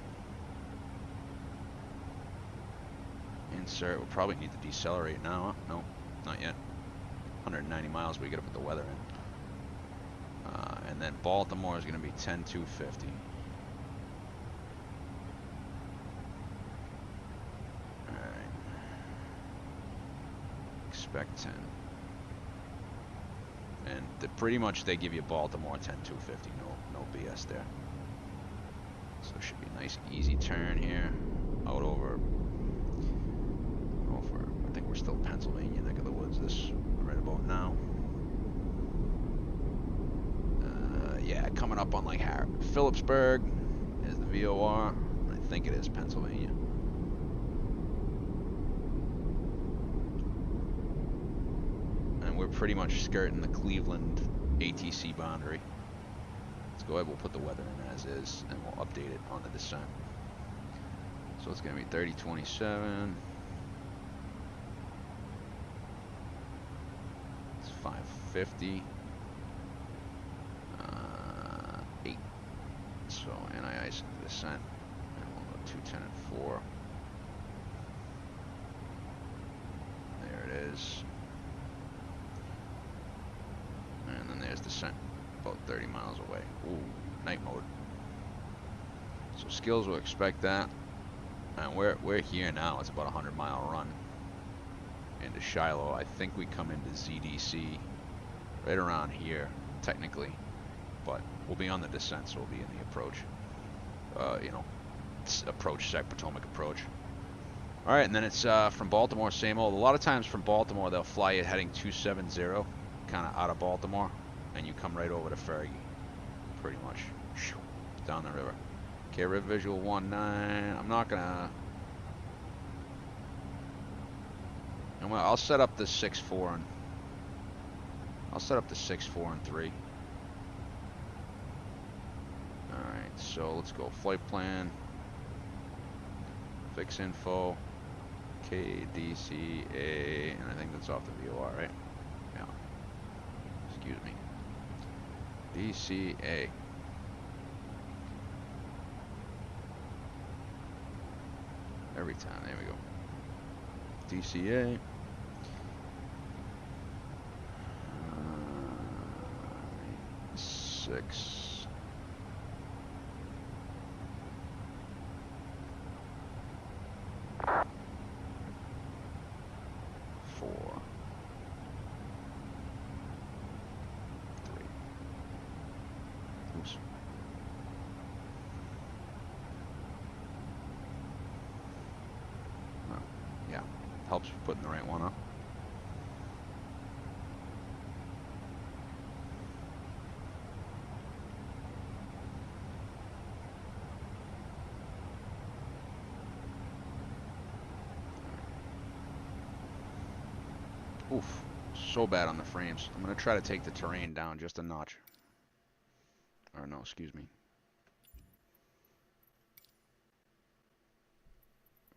Insert, we'll probably need to decelerate now. Huh? No, not yet. 190 miles, we get to put the weather in. And then Baltimore is going to be 10,250. Alright. Expect 10. And pretty much they give you Baltimore 10,250, no BS there. So it should be a nice easy turn here. Out over, I think we're still Pennsylvania, neck of the woods, this right about now. Yeah, coming up on like Phillipsburg is the VOR. I think it is Pennsylvania. And we're pretty much skirting the Cleveland ATC boundary. Let's go ahead, we'll put the weather in as is, and we'll update it on the descent. So it's going to be 3027. It's 550. 8. So anti-ice into descent. And we'll go 210 and 4. There it is. And then there's descent, about 30 miles away. Ooh, night mode. So skills will expect that. And we're here now. It's about a 100-mile run into Shiloh. I think we come into ZDC right around here, technically, but we'll be on the descent, so we'll be in the approach. Approach, Sac Potomac approach. All right, and then it's from Baltimore, same old. A lot of times from Baltimore, they'll fly you heading 270, kind of out of Baltimore, and you come right over to Fergie, pretty much, down the river. Okay, river visual 19. I'm not gonna. I'll set up the 6-4 and. I'll set up the 6-4 and 3. All right, so let's go flight plan. Fix info. KDCA, and I think that's off the VOR, right? Yeah. Excuse me. DCA. Every time, there we go. DCA. 6. Oops. Oh, yeah, helps putting the right one up. Oof, so bad on the frames. I'm gonna try to take the terrain down just a notch. Or no, excuse me.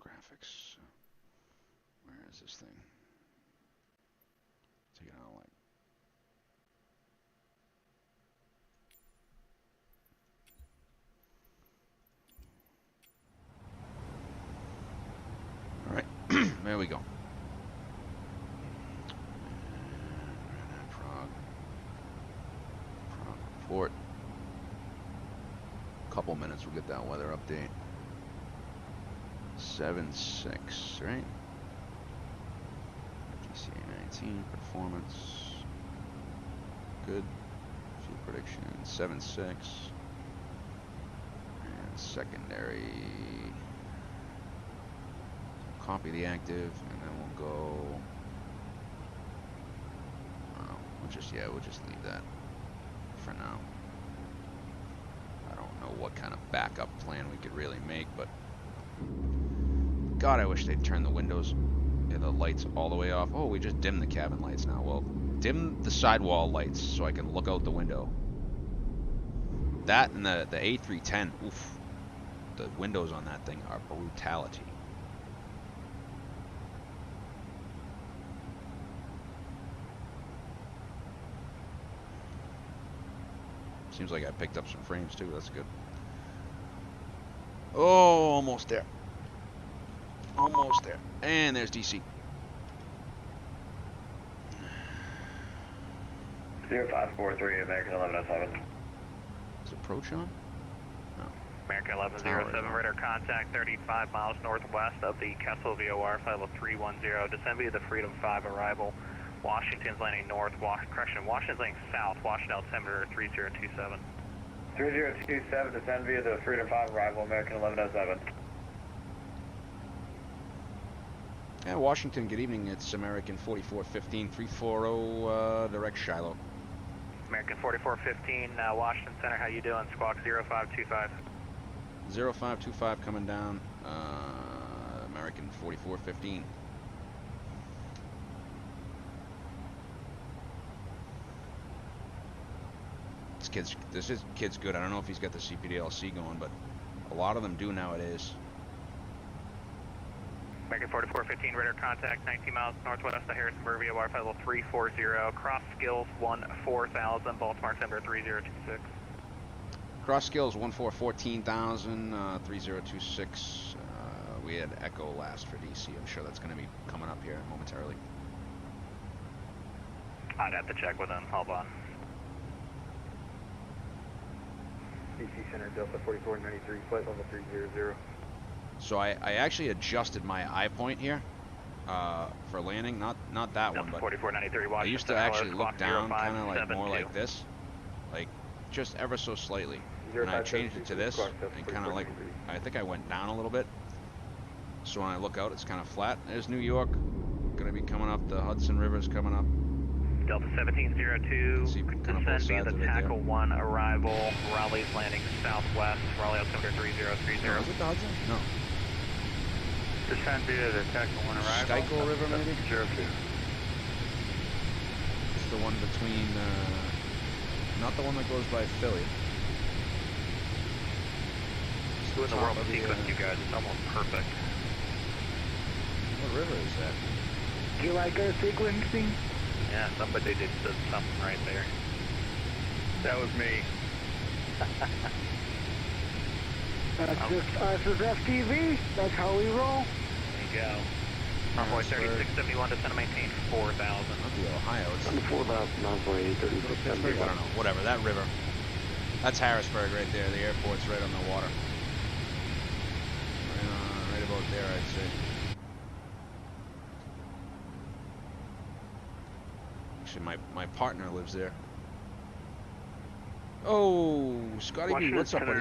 Graphics. Where is this thing? Take it out like. All right, there we go. Prague report. Couple minutes, we'll get that weather update. 7.6, right? KSYR-KDCA 19 performance. Good. Fuel prediction 7.6. And secondary. Copy the active, and then we'll go. We'll just leave that for now. I don't know what kind of backup plan we could really make, but God, I wish they'd turn the windows, the lights all the way off. Oh, we just dimmed the cabin lights now. Well, dim the sidewall lights so I can look out the window. That and the A310, oof, the windows on that thing are brutality. Seems like I picked up some frames too. That's good. Oh, almost there. Almost there. And there's DC. 0543, American 1107. Is approach on? No. American 1107, radar contact 35 miles northwest of the Kessel VOR, flight level 310. Descend via the Freedom 5 arrival. Washington's landing north, Washington's landing south, Washington altimeter 3027. 3027, descend via the Freedom 5 arrival, American 1107. Yeah, Washington, good evening. It's American 4415, 340, direct Shiloh. American 4415, Washington Center, how you doing? Squawk 0525. 0525 coming down, American 4415. This kid's good. I don't know if he's got the CPDLC going, but a lot of them do nowadays. American 4415, radar contact 19 miles northwest of Harrisonburg via Wi-Fi level 340. Cross skills 14000, Baltimore altimeter 3026. Cross skills 14,000, 3026. We had Echo last for DC. I'm sure that's going to be coming up here momentarily. I'd have to check with him. Hold on. DC Center Delta 4493, flight level 300. So I actually adjusted my eye point here for landing, not that one, but 4493, I used to actually look down kind of like more like this, like just ever so slightly, and I changed it to this and kind of like, I think I went down a little bit, so when I look out it's kind of flat. There's New York, gonna be coming up, the Hudson River's coming up. Delta 1702, descend via the Tackle 1 arrival, Raleigh's landing southwest, Raleigh altimeter 3030. Oh, is it the Hudson? No. Descend via the Tackle 1 arrival. Schuylkill River maybe? 02. It's the one between, not the one that goes by Philly. It's doing the world sequence, you guys, it's almost perfect. What river is that? Do you like our sequencing? Yeah, somebody did something right there. That was me. That's just us as FTV. That's how we roll. There you go. Envoy 3671, descend and maintain 4,000. Not the Ohio, it's On the 4,000, Envoy Pittsburgh, I don't know, whatever, that river. That's Harrisburg right there, the airport's right on the water. Right about there, I'd say. Actually, my partner lives there. Oh, Scotty B, what's up, buddy?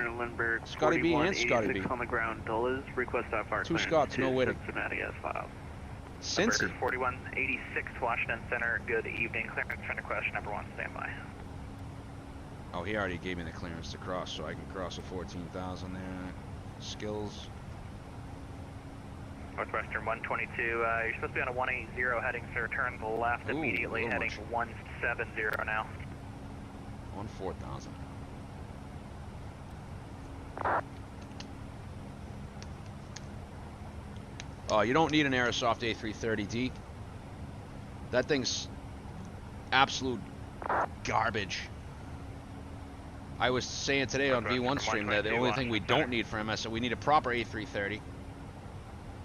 Scotty B and Scotty B. On the ground, Dulles, request fire. Two Scots, no waiting. Cincinnati as filed. Cincy. 4186 Washington Center, good evening. Clearance friend request number 1, standby. Oh, he already gave me the clearance to cross, so I can cross a 14,000 there. Skills. Northwestern 122, you're supposed to be on a 180 heading, sir. Turn left immediately, heading 170 now. 14,000. Oh, you don't need an Aerosoft A330D. That thing's absolute garbage. I was saying today on V1 stream that the only thing we don't need for MS, we need a proper A330,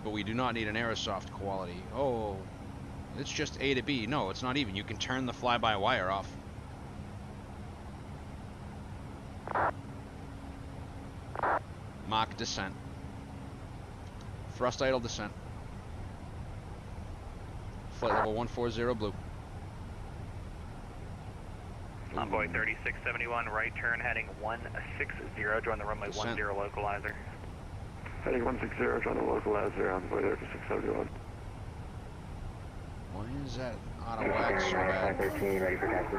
but we do not need an Aerosoft quality. Oh, it's just A to B. No, it's not even. You can turn the fly-by-wire off. Mach descent. Thrust idle descent. Flight level 140 blue. Envoy 3671, right turn heading 160, join the runway 10 localizer. Heading 160, join the localizer, Envoy 3671. Why is that out of whack so bad? 513, ready for taxi.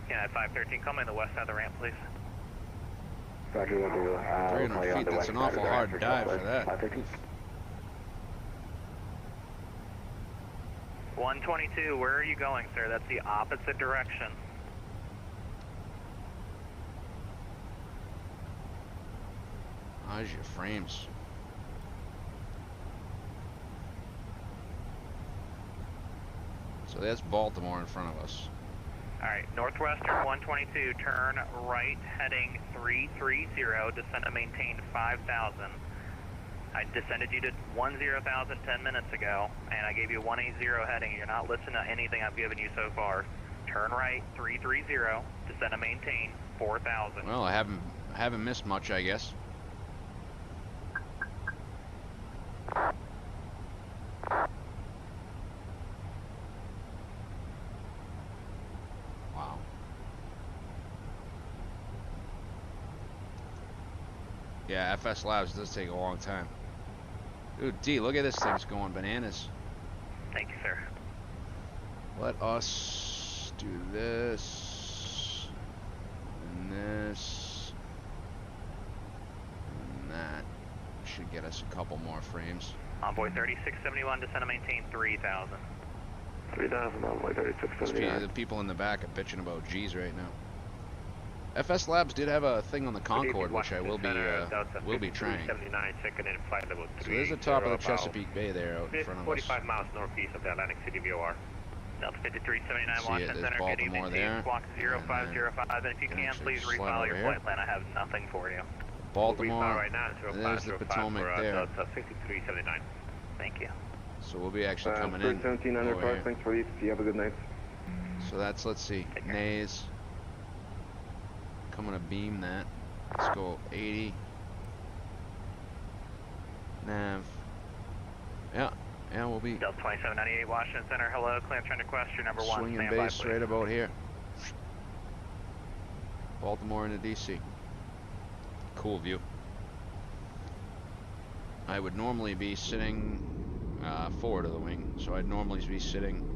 Yeah, at 513, call me on the west side of the ramp, please. Roger, we'll do. 300 feet, that's an awful hard dive for that. 513. 122, where are you going, sir? That's the opposite direction. How's your frames? So that's Baltimore in front of us. Alright, Northwestern 122, turn right heading 330, descend and maintain 5,000. I descended you to 10,000 10 minutes ago, and I gave you 180 heading. You're not listening to anything I've given you so far. Turn right 330, descend and maintain 4,000. Well, I haven't missed much, I guess. Wow. Yeah, FS Labs does take a long time. Dude, D, look at this thing's going bananas. Thank you, sir. Let us do this, and this, and that. Should get us a couple more frames. Envoy 3671, descend and maintain 3,000. 3,000, Envoy 3671. The people in the back are bitching about G's right now. FS Labs did have a thing on the Concorde, which I will be trying. So there's the top of the Chesapeake Bay there out in front of us. 45 miles northeast of the Atlantic City VOR. Delta 5379, Washington Center, good evening to you. Block 0505, and if you can, please refile your flight plan. I have nothing for you. Baltimore, there's the Potomac there. Delta 5379. Thank you. So we'll be actually coming in 1795, thanks for this. You have a good night. So that's, let's see, Nays. I'm gonna beam that. Let's go 80. Nav. Yeah, we'll be Delta 2798, Washington Center, hello, clearance trying to request your number 1. swinging base right about here. Baltimore into DC. Cool view. I would normally be sitting forward of the wing, so I'd normally be sitting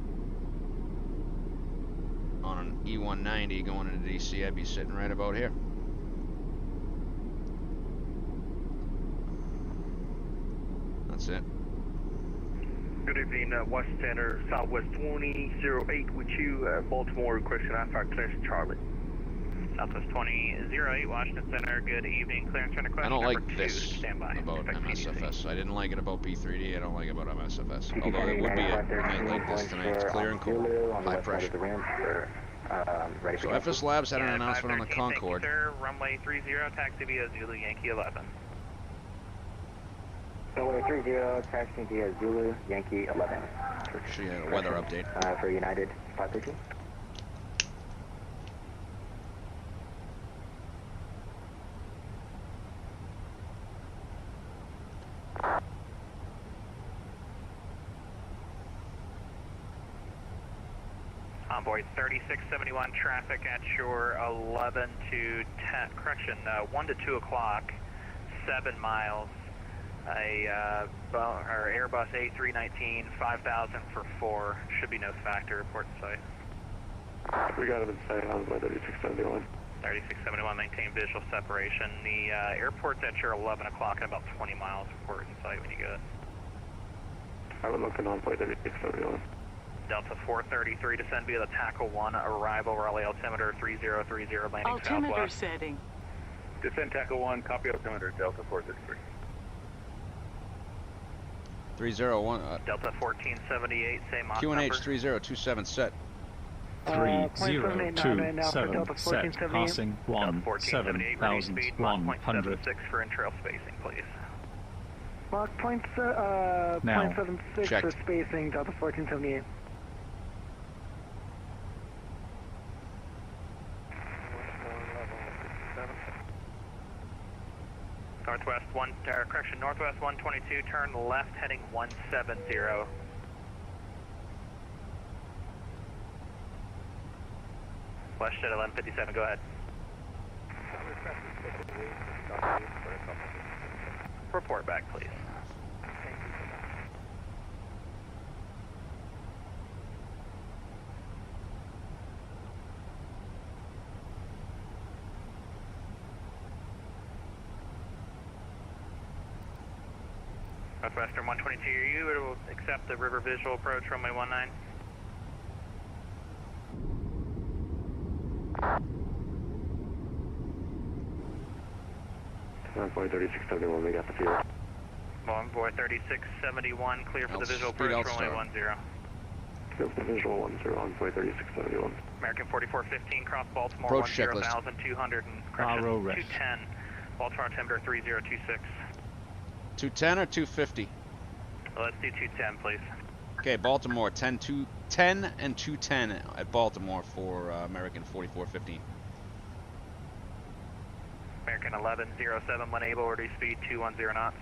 on an E190 going into DC. I'd be sitting right about here. That's it. Good evening, Washington Center, Southwest 2008 with you, Baltimore requesting IFR clearance Charlie. Southwest 2008, Washington Center, good evening, clearance trying to request I don't number like 2, this standby. about MSFS. I didn't like it about P3D. I don't like it about MSFS. Although it would be a night like this tonight. It's clear and cool, high pressure. So FS Labs had an announcement on the Concorde. Thank you, sir. Runway 30, taxi via Zulu Yankee 11. Runway 30, taxi via Zulu Yankee 11. Actually, a weather update. For United 513. Envoy 3671, traffic at shore 11 to 10, correction, 1 to 2 o'clock, 7 miles. Our Airbus A319, 5,000 for 4, should be no factor, report site. We got him in sight, Envoy 3671. 3671, maintain visual separation. The airport's at shore 11 o'clock and about 20 miles, report in sight when you get it. I would look at Envoy 3671. Delta 433, descend via the tackle 1, arrival, Raleigh altimeter 3030, landing Altimeter southwest. setting. Descend Taco 1, copy altimeter, Delta 433. 301, Delta 1478, same Mach QNH number. 3027 set. 3027 set, 1478. passing Delta 1478, reduce speed, Mach 1,700. 0.76 for intrail spacing, please. Mach Now. 0.76 Checked. for spacing, Delta 1478. Northwest 122, turn left heading 170. West at 1157, go ahead. Report back, please. Northwestern 122, are you able to accept the river visual approach runway 19? Envoy 3671, we got the field. Envoy 3671, clear for the visual Speed approach Elstar. runway 10. Field the visual 10, Envoy 3671. American 4415, cross Baltimore Approach 10,200 and Barrow correction ref. 210, Baltimore altimeter 3026. 210 or 250? Let's do 210, please. Okay, Baltimore 10 and 210 at Baltimore for American 4415. American 1107, when able, reduce speed 210 knots.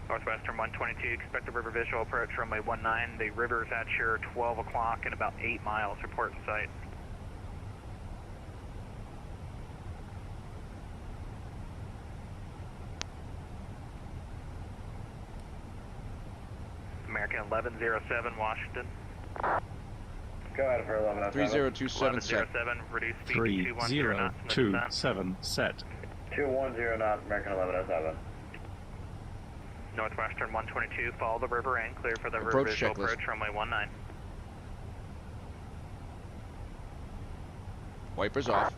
Northwestern 122, expect the river visual approach runway 19. The river is at your 12 o'clock and about 8 miles. Report in sight. American 1107, Washington. Go ahead for 1107. 3027 set. 1107, reduce speed to 210 knots. in the descent. 3027 set. 210 knots, American 1107. Northwestern 122, follow the river in, clear for the river Approach visual checklist. approach runway 19. Wipers off.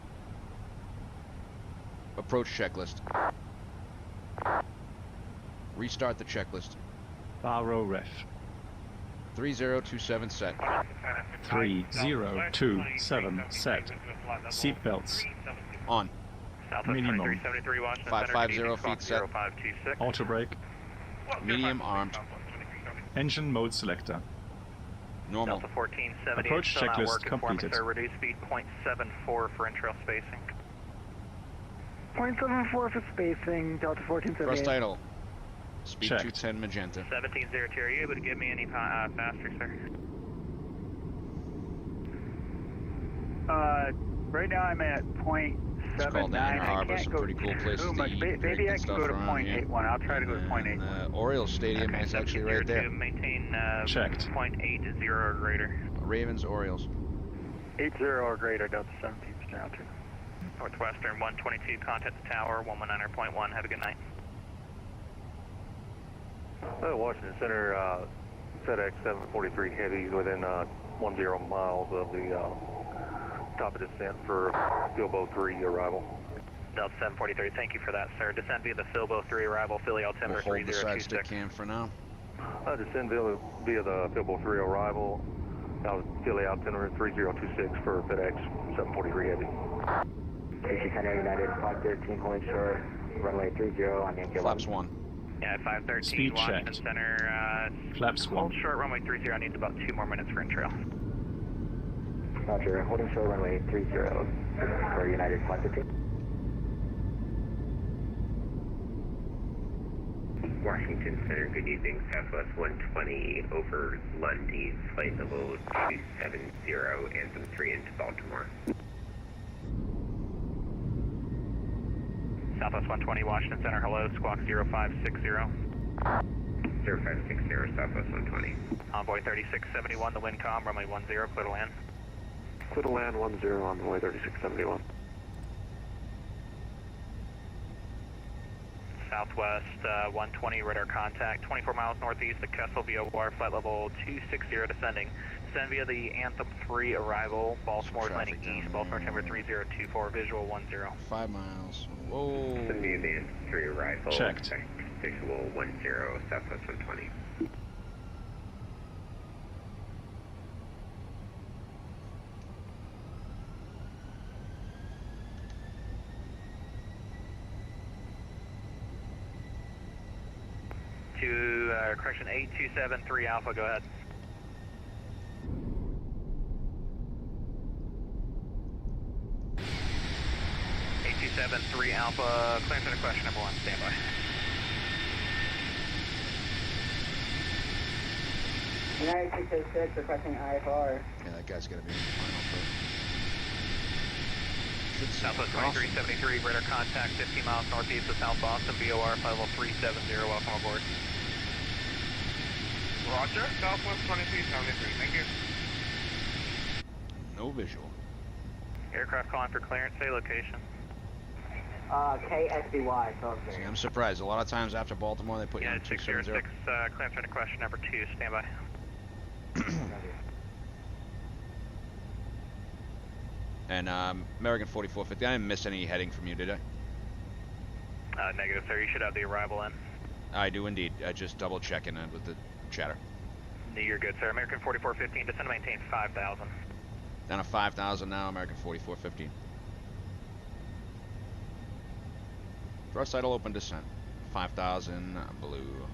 Approach checklist. Restart the checklist. Barrow ref. 3027 set. 3027 set. Seatbelts. On. Southwest Minimum. 2373, Washington 550 Center, feet set. 0526. Auto brake. Medium armed. Engine mode selector. Normal. Delta 1470, Approach still not checklist working for me, completed. sir. Reduce speed 0.74 for intrail spacing. 0.74 for spacing, Delta 1478. Thrust idle. Speed Checked. 210 magenta. 1702, are you able to give me any faster, sir? Right now I'm at It's called 0.79. Ann I Harbor. can't Some go pretty cool places too to much. eat. Maybe drink, I and can stuff go to around here. 0.81. I'll try to go to 0.81. And Orioles Stadium is actually right there. Maintain Checked. 0.80 or greater. Ravens, Orioles. 80 or greater, Delta 17 down to. Northwestern 122, contact the tower, 119.1. Have a good night. Washington Center, FedEx 743 Heavy within 10 miles of the top of descent for Bilbo 3 arrival. Delta 743, thank you for that, sir. Descent via the Bilbo 3 arrival, Philly We'll altimeter hold the side stick 3026. cam for now. Descend via the Bilbo 3 arrival. Philly altimeter 3026 for FedEx 743 Heavy. KC Center United 513 holding short, runway 30 on Yankee 11. Flaps 1. Yeah, 513 Speed Washington checked. Center. Flaps Hold 1. short, runway 30. I need about 2 more minutes for intrail. Roger, holding short, runway 30 for United 513. Washington Center, good evening, Southwest 120 over Lundy, flight level 270, Anthem 3 into Baltimore. Southwest 120, Washington Center, hello, squawk 0560. 0560, Southwest 120. Envoy 3671, the wind comm, runway 10, clear to land. Clear to land 10 on the way 3671. southwest, 120 radar contact, 24 miles northeast of Kessel VOR, flight level 260 descending. Descend via the Anthem 3 arrival, Baltimore landing east, Baltimore timber 3024, visual 10. 5 miles. Whoa. Descend via the Anthem 3 arrival. Checked. Visual 10, southwest 120. Correction 8273 Alpha, go ahead. Alpha, clearance under question number 1, stand by. United 606 requesting IFR. Yeah, that guy's gonna be in the final for. Southwest 2373, radar contact 15 miles northeast of South Boston, VOR, flight level 370, welcome aboard. Roger, Southwest 2373, thank you. No visual. Aircraft calling for clearance, say location. KSYR, See, I'm surprised. A lot of times after Baltimore, they put you on United 270. 606, clearance under question number 2, stand by. And Merican 4415, I didn't miss any heading from you, did I? Negative, sir. You should have the arrival in. I do indeed. I just double checking it with the chatter. You're good, sir. American 4415, descend to maintain 5,000. Down to 5,000 now, American 4415. Thrust idle open descent. 5,000 blue.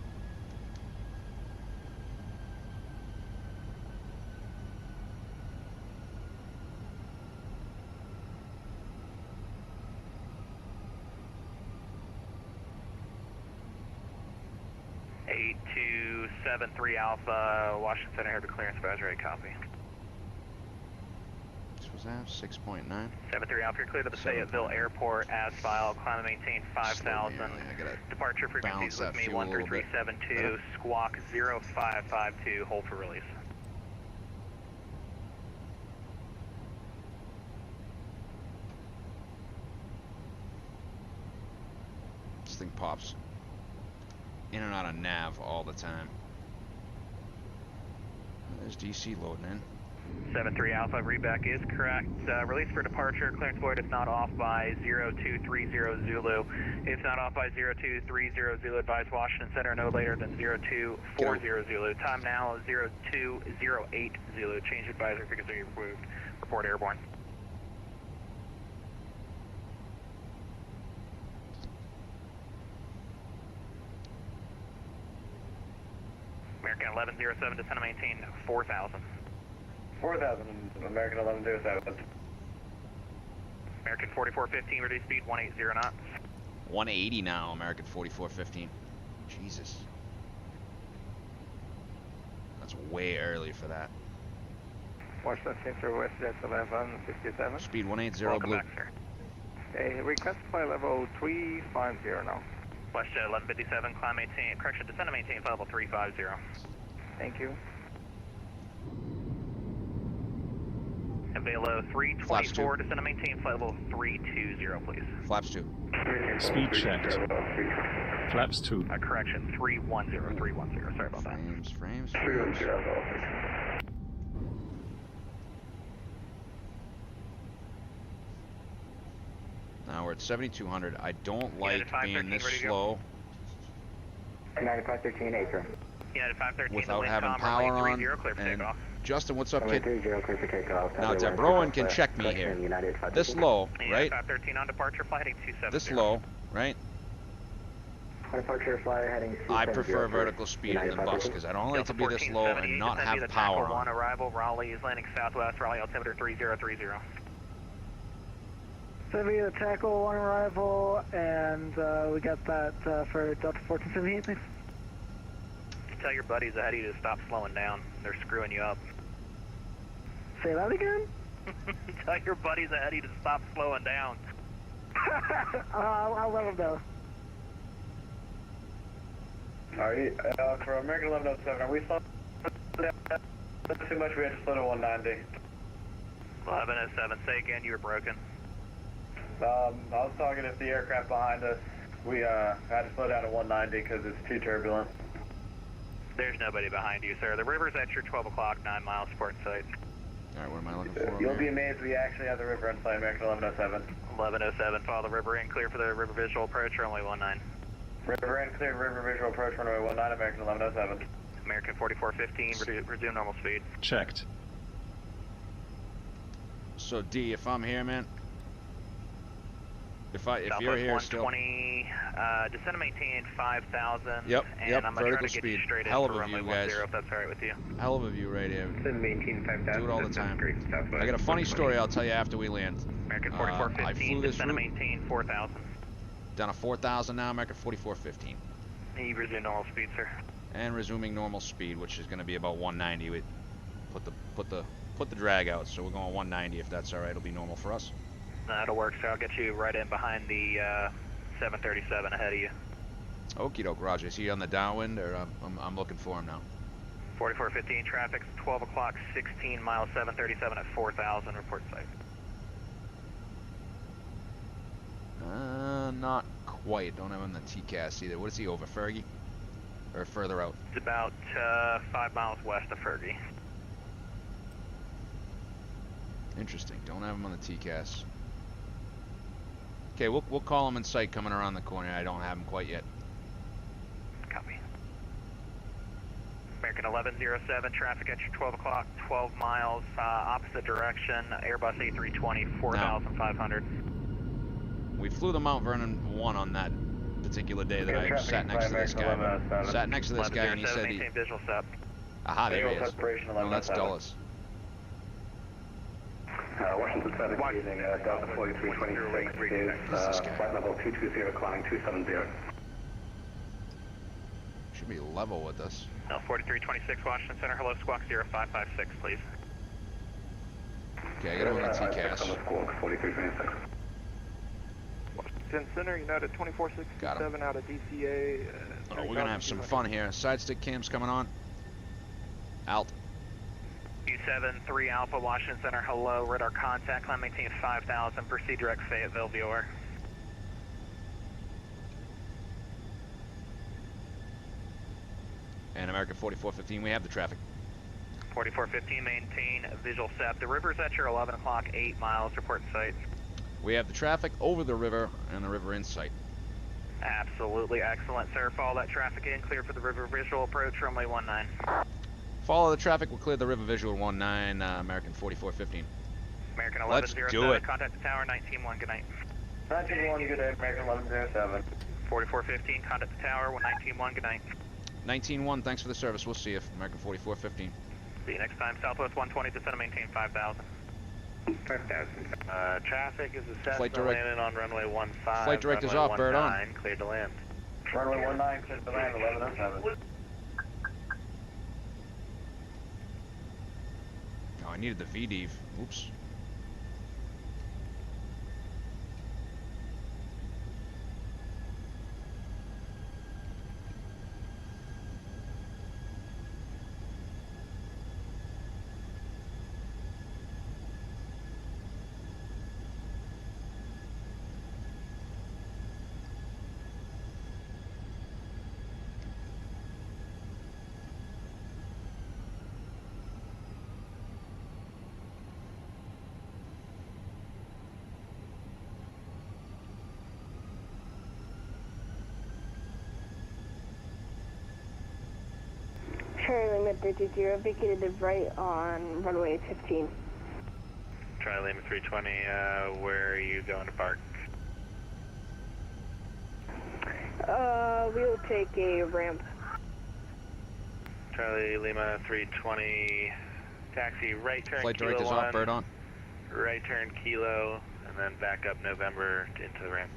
Eight two 7-3 Alpha, Washington Center, here to clearance advisory, copy. This was that, 6.9? 7-3 Alpha, you're clear to the Fayetteville Airport as filed, climb and maintain 5,000. Departure frequencies with me, 13372, squawk 0552, hold for release. This thing pops in and out of nav all the time. There's DC loading in. 7-3 Alpha, readback is correct. Release for departure, clearance void is not off by 0230 Zulu. If not off by 0230 Zulu, advise Washington Center no later than 0240 Zulu. Time now 0208 Zulu. Change advisory frequency removed. Report airborne. American 1107, descend to maintain 4,000. 4,000, American 1107. American 4415, reduce speed 180 knots. 180 now, American 4415. Jesus. That's way early for that. Washington Center, West Jet 1157. Speed 180 Welcome blue. back, sir. Okay, request flight level 350 now. West Jet 1157, climb maintain, correction, descend to maintain flight level 350. Thank you. And Velo 324, descend to maintain flight level 320, please. Flaps 2. Speed checked. Flaps 2. Correction, 310, sorry about that. Frames. 310. Now we're at 7,200. I don't like being this ready to slow United 513, Acre. United 513, without having Wincom, power runway on. 30, clear for And takeoff. Justin, what's up, Runway kid? 30, clear for takeoff. Now Debrowan can check me here. United This low, United right? 513 on departure, flight heading 270. This low, right? Departure flyer heading 270. I prefer vertical speed in the bus because I don't like to be this low and not have power on. One arrival, Raleigh is landing southwest, Raleigh altimeter 3030. So we had a tackle on arrival, and we got that for Delta 1478, thanks. Tell your buddies ahead of you to stop slowing down. They're screwing you up. Say that again? Tell your buddies ahead of you to stop slowing down. I'll let them know. Alright, for American 1107, are we slowing down too much? We had to slow to 190. 1107, say again, you were broken. I was talking if the aircraft behind us We had to slow down to 190 because it's too turbulent. There's nobody behind you, sir. The river's at your 12 o'clock, 9 miles port site. Alright, what am I looking for? You'll be amazed we actually have the river in sight, American 1107. 1107, follow the river in, clear for the river visual approach, runway 19. River in, clear river visual approach, runway 19, American 1107. American 4415, resume normal speed. Checked. So D, if I'm here, man, if Southwest you're here 120, descend and maintain 5,000. Yep, and yep, I'm gonna vertical try to get speed. you straight Hell in of for a view, runway guys. 10, if that's alright with you. Hell of a view right here. Descend maintain 5,000. Do it all the time. Great Southwest. I got a funny story I'll tell you after we land. American I 4415, flew this descend and route maintain 4,000. down to 4,000 now, American 4415. You resume normal speed, sir. And resuming normal speed, which is going to be about 190. We put the drag out, so we're going 190 if that's all right. It'll be normal for us. That'll work, sir. I'll get you right in behind the 737 ahead of you. Okie doke, Roger. Is he on the downwind, or I'm looking for him now? 4415 traffic, 12 o'clock, 16 miles, 737 at 4,000. Report site. Not quite. Don't have him on the TCAS either. What is he over, Fergie? Or further out? It's about 5 miles west of Fergie. Interesting. Don't have him on the TCAS. Okay, we'll call him in sight coming around the corner. I don't have him quite yet. Copy. American 1107, traffic at your 12 o'clock, 12 miles, opposite direction, Airbus A320, 4,500. We flew the Mount Vernon 1 on that particular day that I sat next to this guy. Sat next to this guy and he said he... Visual step. Aha, there he is. No, that's Dulles. Washington 7, good evening, Delta 4326 is flight level 220, climbing 270. Should be level with us. No, 4326 Washington Center, hello, squawk 0556, please. Okay, I got him on the TCAS. 4326. Washington Center, United 2467 out of DCA. Oh, we're gonna have some fun here. Side stick cams coming on. Alt. 273 Alpha, Washington Center, hello, radar contact, climb maintain 5,000, proceed direct Fayetteville, VOR. And American 4415, we have the traffic. 4415, maintain visual SEP. The river's at your 11 o'clock, 8 miles, report site. We have the traffic over the river and the river in sight. Absolutely excellent, sir. Follow that traffic in, clear for the river visual approach, runway 19. Follow the traffic, we'll clear the river visual 19, American 4415. American Let's 1107, do it. contact the tower, 19-1, good night. 19-1, good day, American 1107. 4415, contact the tower, 19-1, good night. 19-1, thanks for the service, we'll see you, American 4415. See you next time, Southwest 120, descend and maintain 5,000. 5,000. Traffic is assessed Flight and direct- landing on runway 15. Flight director's off, bird on. Cleared to land. Runway 19, cleared to land, 1107. Oh, I needed the VDEV. Oops. Charlie Lima 320, vacated the right on runway 15. Charlie Lima 320, where are you going to park? We'll take a ramp. Charlie Lima 320, taxi right turn Flight Kilo director's 1, off, bird on. right turn Kilo, and then back up November into the ramp.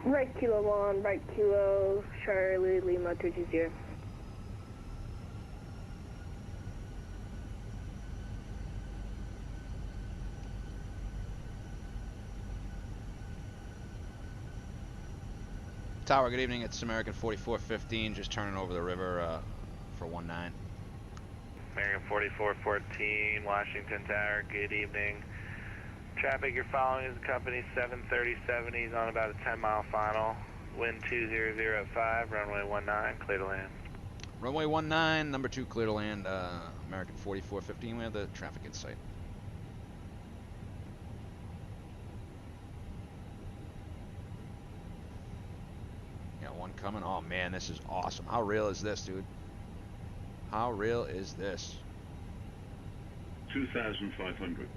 Right Kilo 1, right Kilo, Charlie Lima 320. Tower, good evening. It's American 4415, just turning over the river for 19. American 4414, Washington Tower, good evening. Traffic you're following is company 737. He's on about a 10-mile final. Wind 2005, runway 19, clear to land. Runway 19, number 2, clear to land. Merican 4415, we have the traffic in sight. Got one coming. Oh man, this is awesome. How real is this, dude? How real is this? 2,500.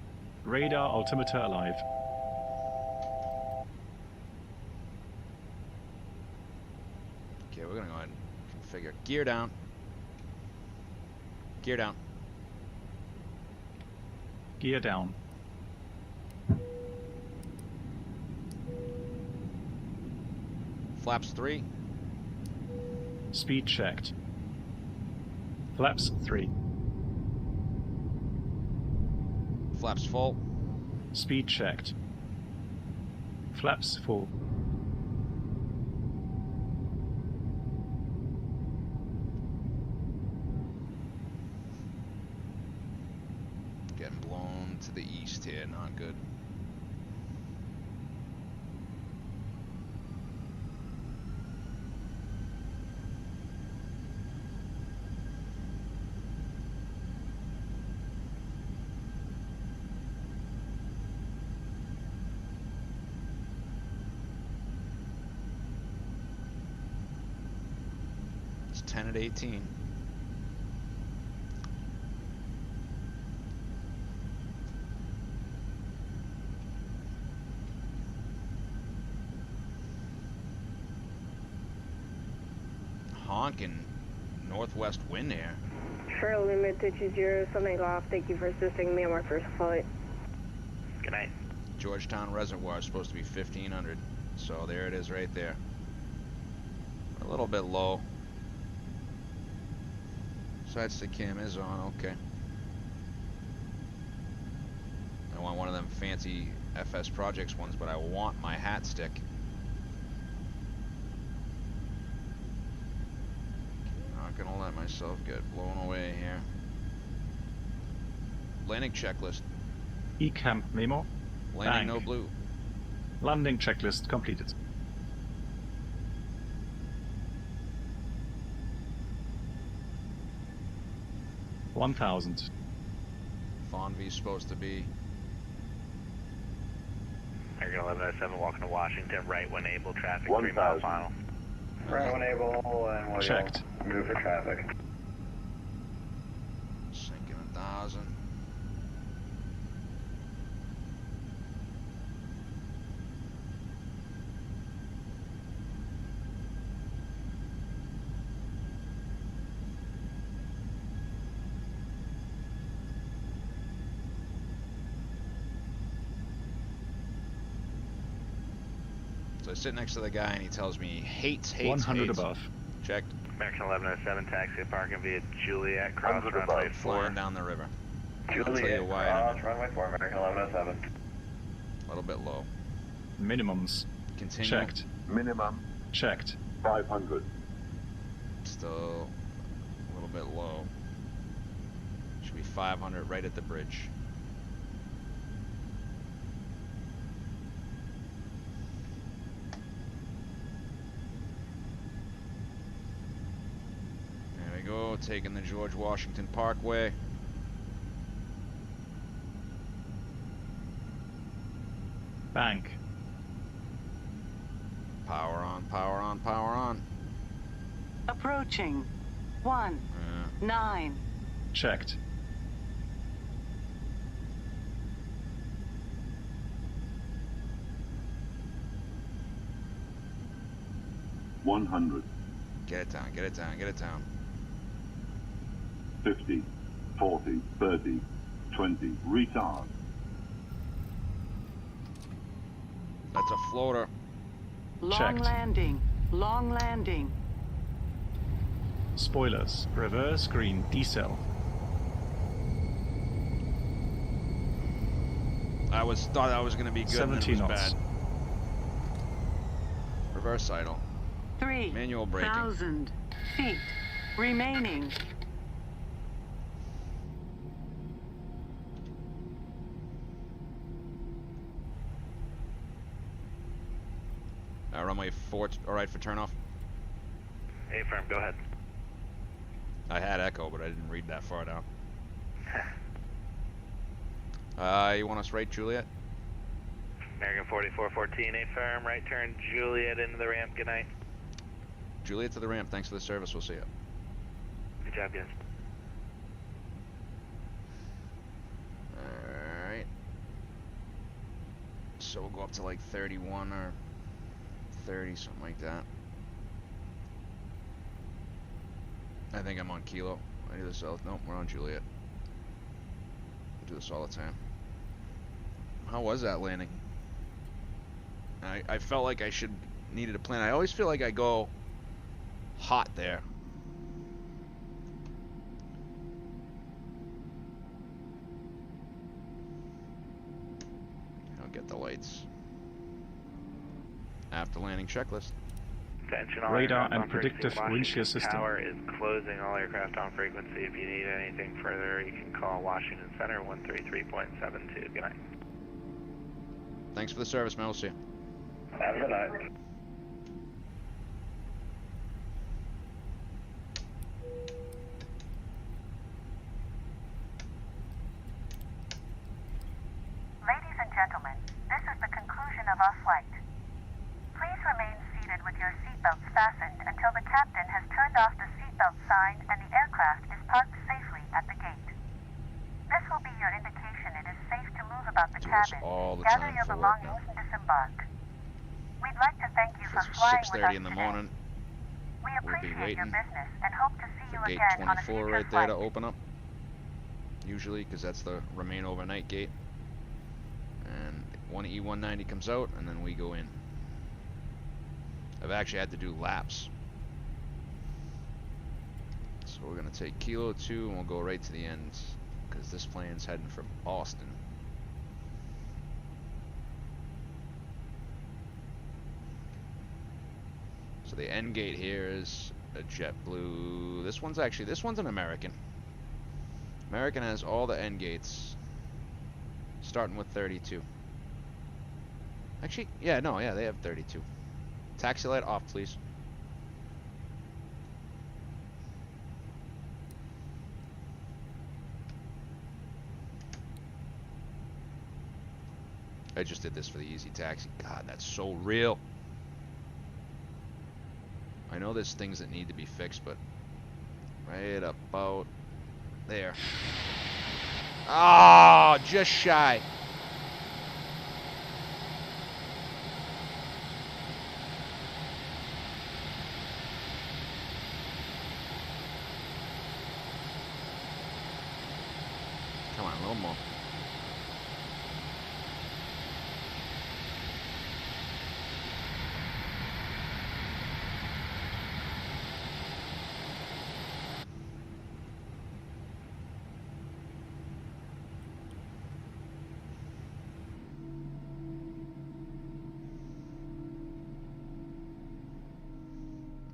Radar altimeter alive. Okay, we're gonna go ahead and configure. Gear down. Gear down. Gear down. Flaps 3. Speed checked. Flaps 3. Flaps full. Speed checked. Flaps full. Getting blown to the east here, not good. It's 10 at 18. Honking northwest wind here. Charlie Limited 20, something off. Thank you for assisting me on my first flight. Good night. Georgetown Reservoir is supposed to be 1500, so there it is right there. A little bit low. Side stick cam is on, okay. I want one of them fancy FS Projects ones, but I want my hat stick. Not gonna let myself get blown away here. Landing checklist. ECAM memo. Landing Bank. no blue. Landing checklist completed. $1,000. Fawn V's supposed to be. Merican 1107 walking to Washington, right when able, traffic 1,000. 3-mile final. Right when able, and we'll Checked. move for traffic. Sinking 1,000. So I sit next to the guy and he tells me he hates 100 hates. above. Checked. American 1107 taxi parking via Juliet, cross 100 runway above. 4. Flying down the river. I'll tell Juliet, you why in a cross minute. runway 4, American 1107. A little bit low. Minimums. Continue. Checked. Minimum Checked. 500. Still a little bit low. Should be 500 right at the bridge. There we go, taking the George Washington Parkway. Bank. Power on, power on, power on. Approaching. 19. Checked. $100. Get it down, get it down, get it down. 50, 40, 30, 20. Retard. That's a floater. Long Checked. landing. Long landing. Spoilers. Reverse green. Decel. Thought that was gonna be good. 17 and then it was knots. bad. Reverse idle. Manual braking. 3,000 feet remaining. Runway 4, all right for turnoff. A-firm, go ahead. I had echo, but I didn't read that far down. You want us right, Juliet? Merican 4414, A-firm, right turn, Juliet into the ramp, good night. Juliet to the ramp, thanks for the service, we'll see you. Good job, guys. Alright. So we'll go up to like 31 or 30, something like that. I think I'm on Kilo. I do this all. Nope, we're on Juliet. I do this all the time. How was that landing? I felt like I needed a plan. I always feel like I go hot there. I'll get the lights. After landing checklist. Attention, all Radar aircraft and on predictive frequency. wind shear Washington system. Tower is closing all aircraft on frequency. If you need anything further, you can call Washington Center 133.72. Good night. Thanks for the service, man. We'll see you. Have a good night. Ladies and gentlemen, this is the conclusion of our flight. Please remain seated with your seatbelts fastened until the captain has turned off the seatbelt sign and the aircraft is parked safely at the gate. This will be your indication it is safe to move about the cabin, gather your belongings, and disembark. We'd like to thank you for flying with us in the today. morning. We We'll be appreciate your waiting business and hope to see you for gate again on a 24 future right there flight. to open up. Usually, because that's the remain overnight gate. And one E190 comes out, and then we go in. I've actually had to do laps. So we're going to take Kilo 2, and we'll go right to the end, because this plane's heading for Boston. So the end gate here is a JetBlue. This one's an American. American has all the end gates, starting with 32. Actually, yeah, they have 32. Taxi light off, please. I just did this for the easy taxi. God, that's so real. I know there's things that need to be fixed, but right about there. Oh, just shy. Come on, a little more.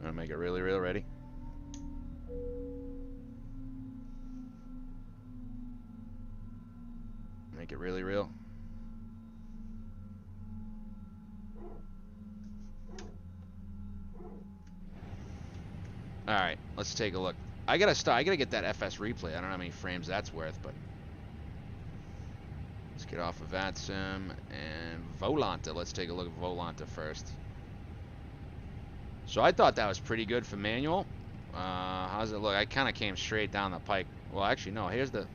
I'm gonna make it really real. Ready? Make it really real. Alright, let's take a look. I gotta get that FS replay. I don't know how many frames that's worth, but let's get off of VATSIM and Volanta. Let's take a look at Volanta first. So I thought that was pretty good for manual. How's it look? I kind of came straight down the pike. Well, actually, no. Here's the...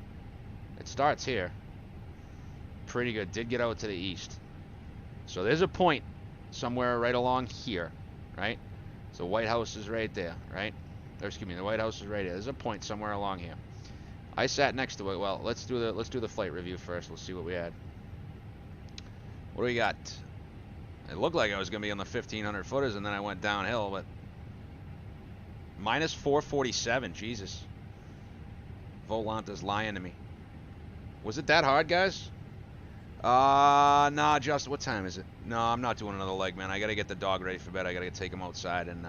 It starts here. Pretty good. Did get out to the east. So there's a point somewhere right along here, right? So White House is right there, right? Or excuse me, the White House is right here. There's a point somewhere along here. I sat next to it. Well, let's do the flight review first. We'll see what we had. What do we got? It looked like I was going to be on the 1500 footers, and then I went downhill, but minus 447, Jesus. Volanta's lying to me. Was it that hard, guys? Nah, Justin, what time is it? No, I'm not doing another leg, man. I got to get the dog ready for bed. I got to take him outside and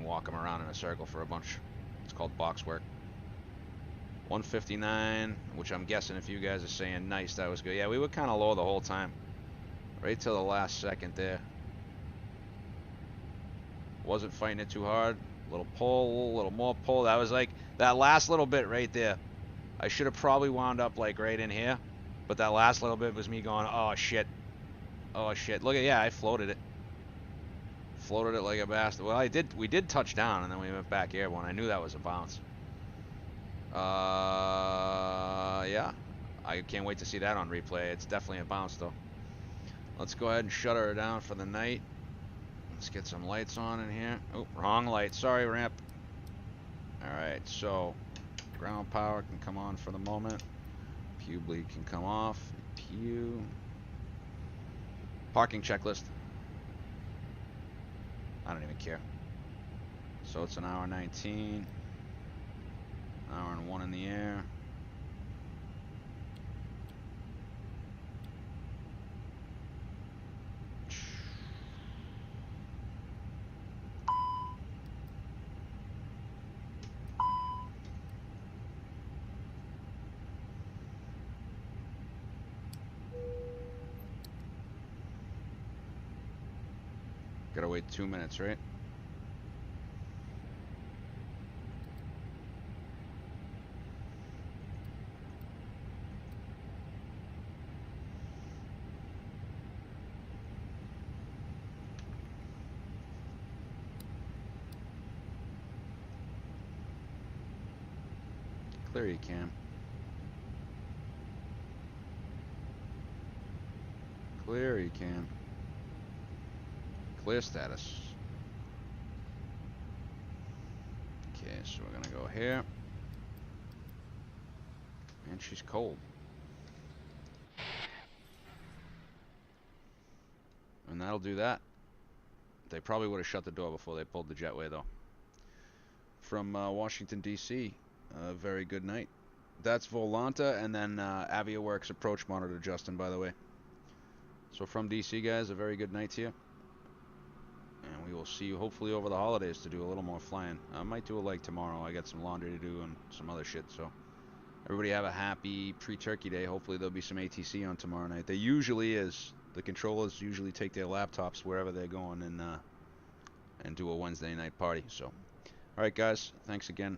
walk him around in a circle for a bunch. It's called box work. 159, which I'm guessing if you guys are saying nice, that was good. Yeah, we were kind of low the whole time. Right till the last second there. Wasn't fighting it too hard. Little pull, a little more pull. That was like, that last little bit right there. I should have probably wound up like right in here. But that last little bit was me going, oh shit. Oh shit. Look at, yeah, I floated it. Floated it like a bastard. Well, we did touch down and then we went back airborne. I knew that was a bounce. Yeah. I can't wait to see that on replay. It's definitely a bounce though. Let's go ahead and shut her down for the night. Let's get some lights on in here. Oh, wrong light. Sorry, ramp. Alright, so ground power can come on for the moment. Pew bleed can come off. Pew. Parking checklist. I don't even care. So it's an hour 19. An hour and 1 in the air. Gotta wait 2 minutes, right? Clear you can. Clear you can. Clear status. Okay, so we're gonna go here. And she's cold. And that'll do that. They probably would have shut the door before they pulled the jetway though. From Washington, D.C. Very good night. That's Volanta and then AviaWorks approach monitor, Justin, by the way. So from D.C., guys, a very good night to you. And we will see you hopefully over the holidays to do a little more flying. I might do a leg tomorrow. I got some laundry to do and some other shit. So everybody have a happy pre-turkey day. Hopefully there'll be some ATC on tomorrow night. There usually is. The controllers usually take their laptops wherever they're going and do a Wednesday night party. So, all right, guys. Thanks again.